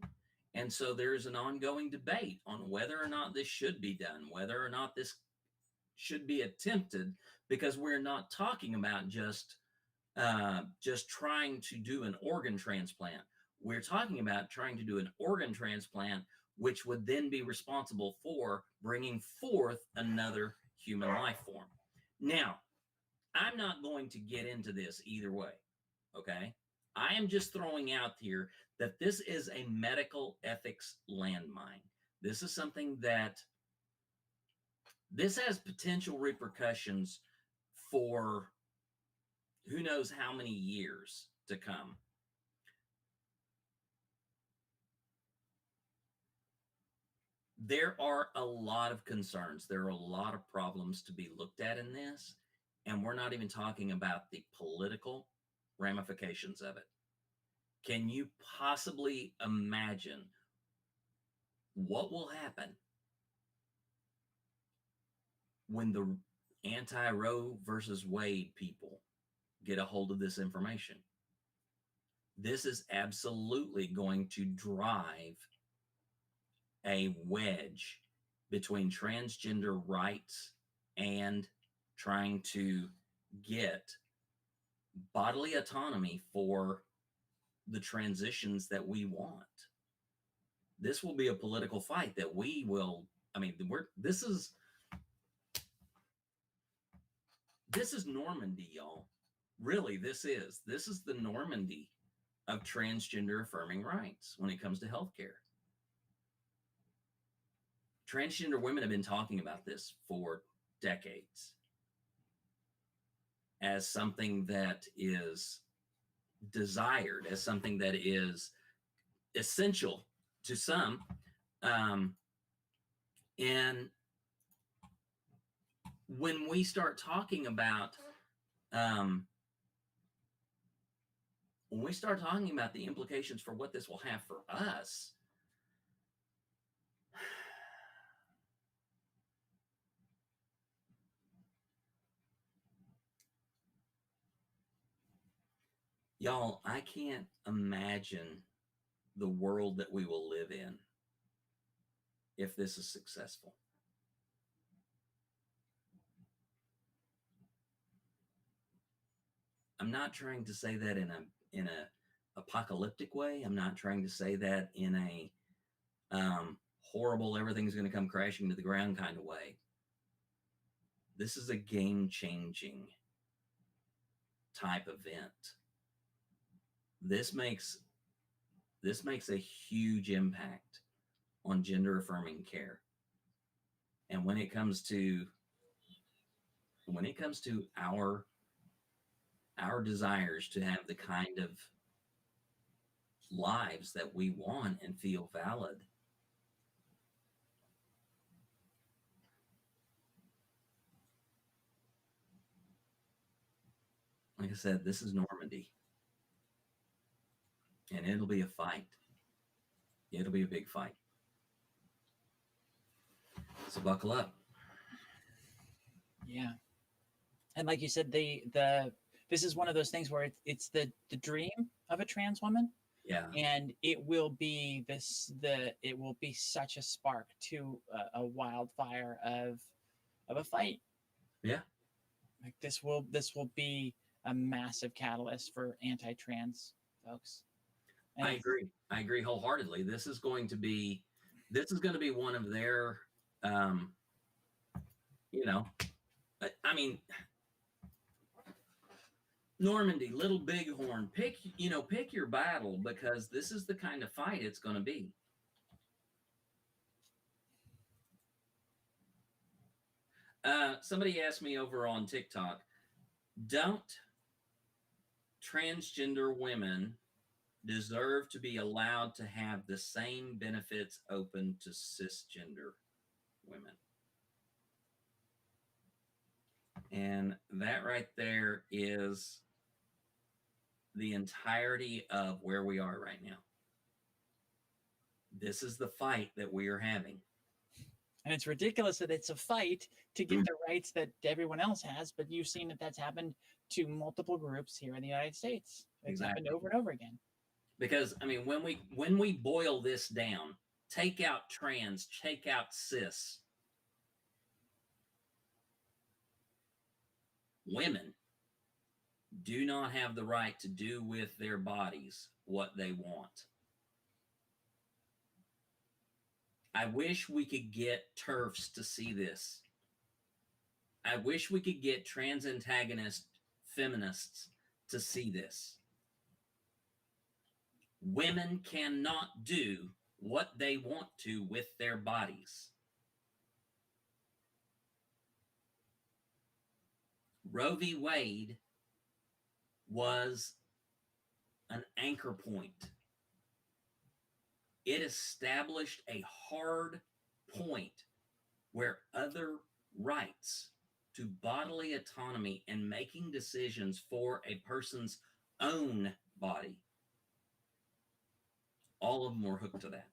And so there's an ongoing debate on whether or not this should be done, whether or not this should be attempted, because we're not talking about just trying to do an organ transplant. We're talking about trying to do an organ transplant, which would then be responsible for bringing forth another human life form. Now, I'm not going to get into this either way, okay? I am just throwing out here that this is a medical ethics landmine. This is something that this has potential repercussions for who knows how many years to come. There are a lot of concerns. There are a lot of problems to be looked at in this, and we're not even talking about the political ramifications of it. Can you possibly imagine what will happen when the anti-Roe versus Wade people get a hold of this information? This is absolutely going to drive a wedge between transgender rights and trying to get bodily autonomy for the transitions that we want. This will be a political fight that we will, this is Normandy, y'all. Really, this is the Normandy of transgender affirming rights when it comes to healthcare. Transgender women have been talking about this for decades as something that is desired, as something that is essential to some. And when we start talking about the implications for what this will have for us, y'all, I can't imagine the world that we will live in if this is successful. I'm not trying to say that in a apocalyptic way. I'm not trying to say that in a horrible, everything's going to come crashing to the ground kind of way. This is a game-changing type event. This makes a huge impact on gender affirming care. And when it comes to our desires to have the kind of lives that we want and feel valid, Like I said, this is Normandy, and it'll be a fight. It'll be a big fight. So buckle up. Yeah. And like you said, this is one of those things where it's the dream of a trans woman, Yeah. and it will be it will be such a spark to a wildfire of a fight. Yeah. Like this will be a massive catalyst for anti-trans folks. And I agree wholeheartedly. This is going to be one of their, you know, I mean, Normandy, Little Bighorn, pick your battle, because this is the kind of fight it's going to be. Somebody asked me over on TikTok, don't transgender women deserve to be allowed to have the same benefits open to cisgender women? And that right there is the entirety of where we are right now. This is the fight that we are having. And it's ridiculous that it's a fight to get the rights that everyone else has, but you've seen that that's happened to multiple groups here in the United States. It's happened over and over again. Because I mean, when we boil this down, take out trans, take out cis, women do not have the right to do with their bodies what they want. I wish we could get TERFs to see this. I wish we could get trans antagonist feminists to see this. Women cannot do what they want to with their bodies. Roe v. Wade was an anchor point. It established a hard point where other rights to bodily autonomy and making decisions for a person's own body, all of them were hooked to that.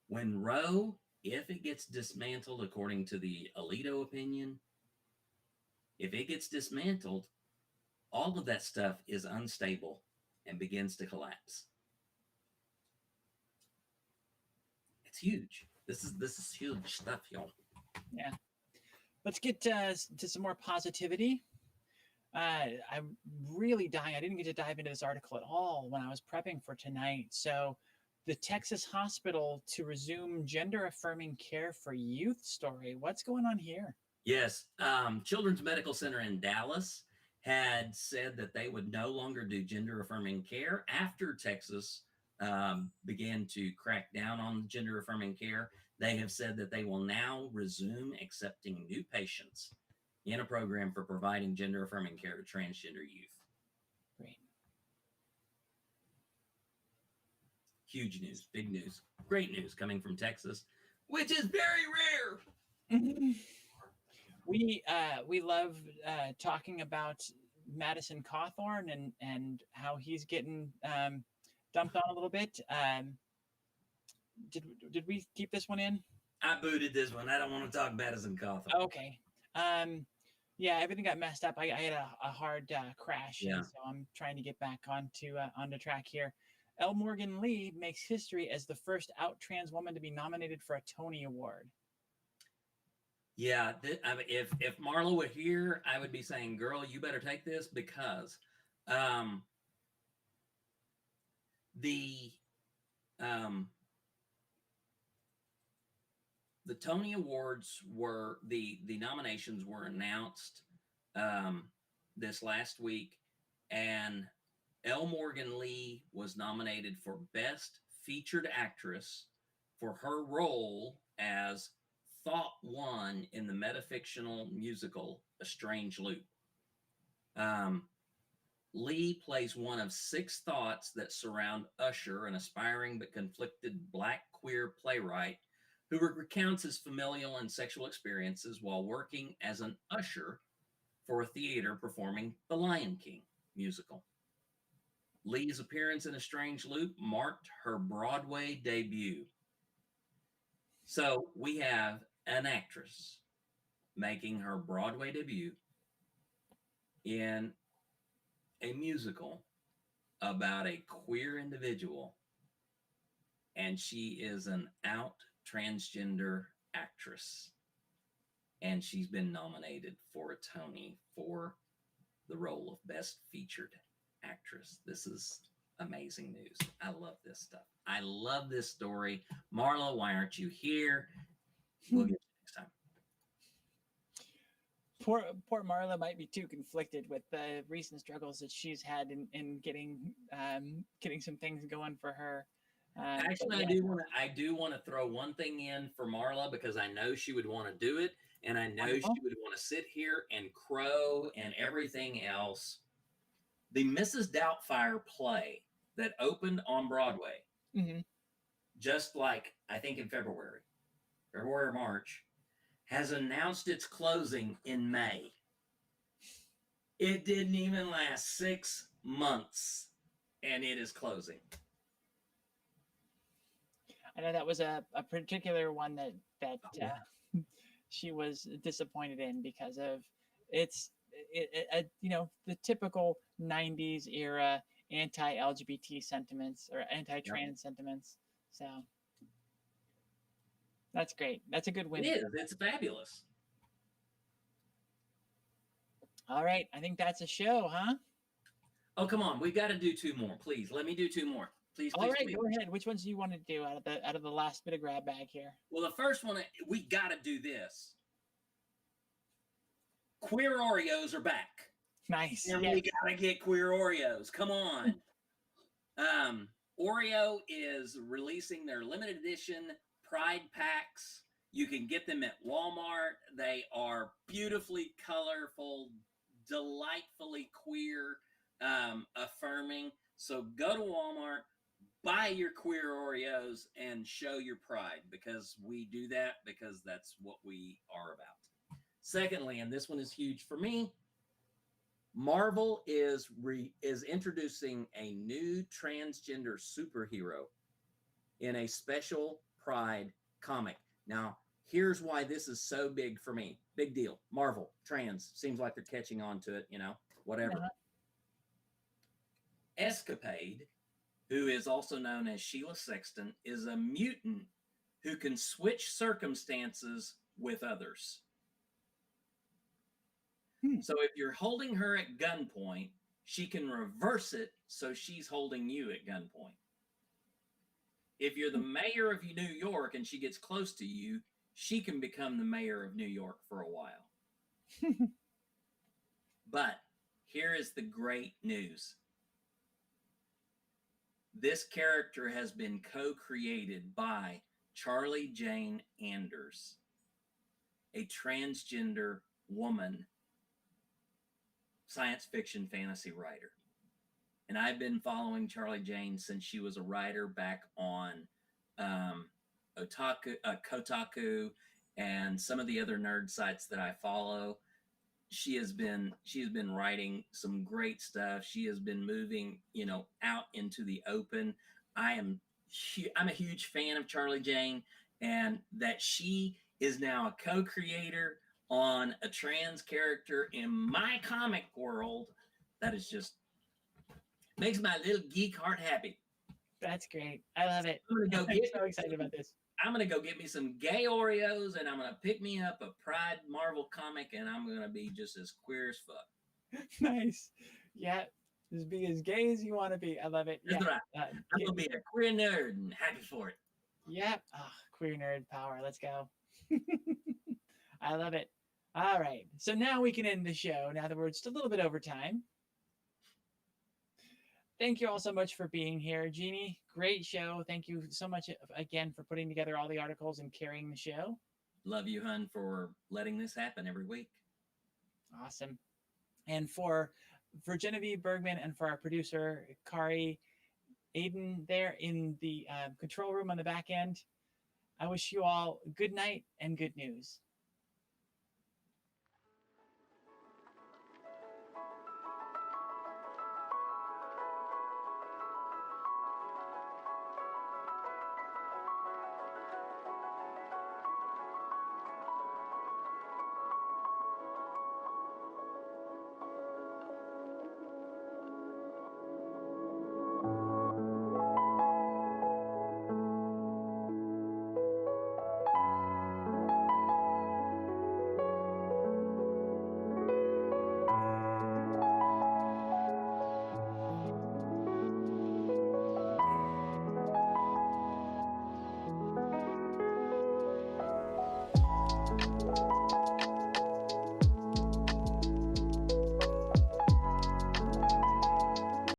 When Roe, if it gets dismantled according to the Alito opinion, if it gets dismantled, all of that stuff is unstable and begins to collapse. It's huge. This is huge stuff, y'all. Yeah. Let's get to some more positivity. I'm really dying. I didn't get to dive into this article at all when I was prepping for tonight. So, the Texas hospital to resume gender-affirming care for youth story. What's going on here? Yes. Children's Medical Center in Dallas had said that they would no longer do gender-affirming care after Texas began to crack down on gender-affirming care. They have said that they will now resume accepting new patients in a program for providing gender-affirming care to transgender youth. Great. Huge news, big news, great news coming from Texas, which is very rare. We love talking about Madison Cawthorn and how he's getting dumped on a little bit. Did we keep this one in? I booted this one. I don't want to talk Madison Cawthorn. Okay. Yeah, everything got messed up. I had a hard crash, Yeah. so I'm trying to get back onto track here. L. Morgan Lee makes history as the first out trans woman to be nominated for a Tony Award. Yeah, if Marla were here, I would be saying, "Girl, you better take this," because the Tony Awards were the nominations were announced this last week, and L. Morgan Lee was nominated for Best Featured Actress for her role as Thought One in the metafictional musical A Strange Loop. Lee plays one of 6 thoughts that surround Usher, an aspiring but conflicted Black queer playwright who recounts his familial and sexual experiences while working as an usher for a theater performing The Lion King musical. Lee's appearance in A Strange Loop marked her Broadway debut. So we have an actress making her Broadway debut in a musical about a queer individual, and she is an out transgender actress, and she's been nominated for a Tony for the role of Best Featured Actress. This is amazing news. I love this stuff. I love this story. Marla, why aren't you here? We'll get you next time. Poor Marla might be too conflicted with the recent struggles that she's had in getting some things going for her. Actually, I do want to throw one thing in for Marla, because I know she would want to do it, and I know she would want to sit here and crow and everything else. The Mrs. Doubtfire play that opened on Broadway, just like I think in February or March, has announced its closing in May. It didn't even last 6 months, and it is closing. I know that was a particular one that she was disappointed in because of the typical 90s era anti-LGBT sentiments or anti-trans sentiments. So that's great. That's a good win. It is. It's fabulous. All right. I think that's a show, huh? Oh, come on. We've got to do 2 more. Please, let me do 2 more. Please, All right, please. Go ahead. Which ones do you want to do out of the last bit of grab bag here? Well, the first one, we got to do this. Queer Oreos are back. Nice. And we got to get Queer Oreos. Come on. Oreo is releasing their limited edition Pride packs. You can get them at Walmart. They are beautifully colorful, delightfully queer, affirming. So go to Walmart, buy your Queer Oreos, and show your pride, because we do that because that's what we are about. Secondly, and this one is huge for me, Marvel is introducing a new transgender superhero in a special Pride comic. Now, here's why this is so big for me. Big deal. Marvel, trans, seems like they're catching on to it, whatever. Escapade, who is also known as Sheila Sexton, is a mutant who can switch circumstances with others. So if you're holding her at gunpoint, she can reverse it so she's holding you at gunpoint. If you're the mayor of New York and she gets close to you, she can become the mayor of New York for a while. But here is the great news. This character has been co-created by Charlie Jane Anders, a transgender woman science fiction fantasy writer. And I've been following Charlie Jane since she was a writer back on Kotaku and some of the other nerd sites that I follow. She has been writing some great stuff. She has been moving, out into the open. I'm a huge fan of Charlie Jane, and that she is now a co-creator on a trans character in my comic world, that is just makes my little geek heart happy. That's great. I love it. I'm so excited about this. I'm going to go get me some gay Oreos, and I'm going to pick me up a Pride Marvel comic, and I'm going to be just as queer as fuck. Nice. Yeah. Just be as gay as you want to be. I love it. That's right. I'm going to be a queer nerd and happy for it. Yeah. Oh, queer nerd power. Let's go. I love it. All right. So now we can end the show. Now that we're just a little bit over time. Thank you all so much for being here. Jeannie, great show. Thank you so much again for putting together all the articles and carrying the show. Love you, hun, for letting this happen every week. Awesome. And for Genevieve Bergman and for our producer, Kari Aiden there in the control room on the back end, I wish you all good night and good news.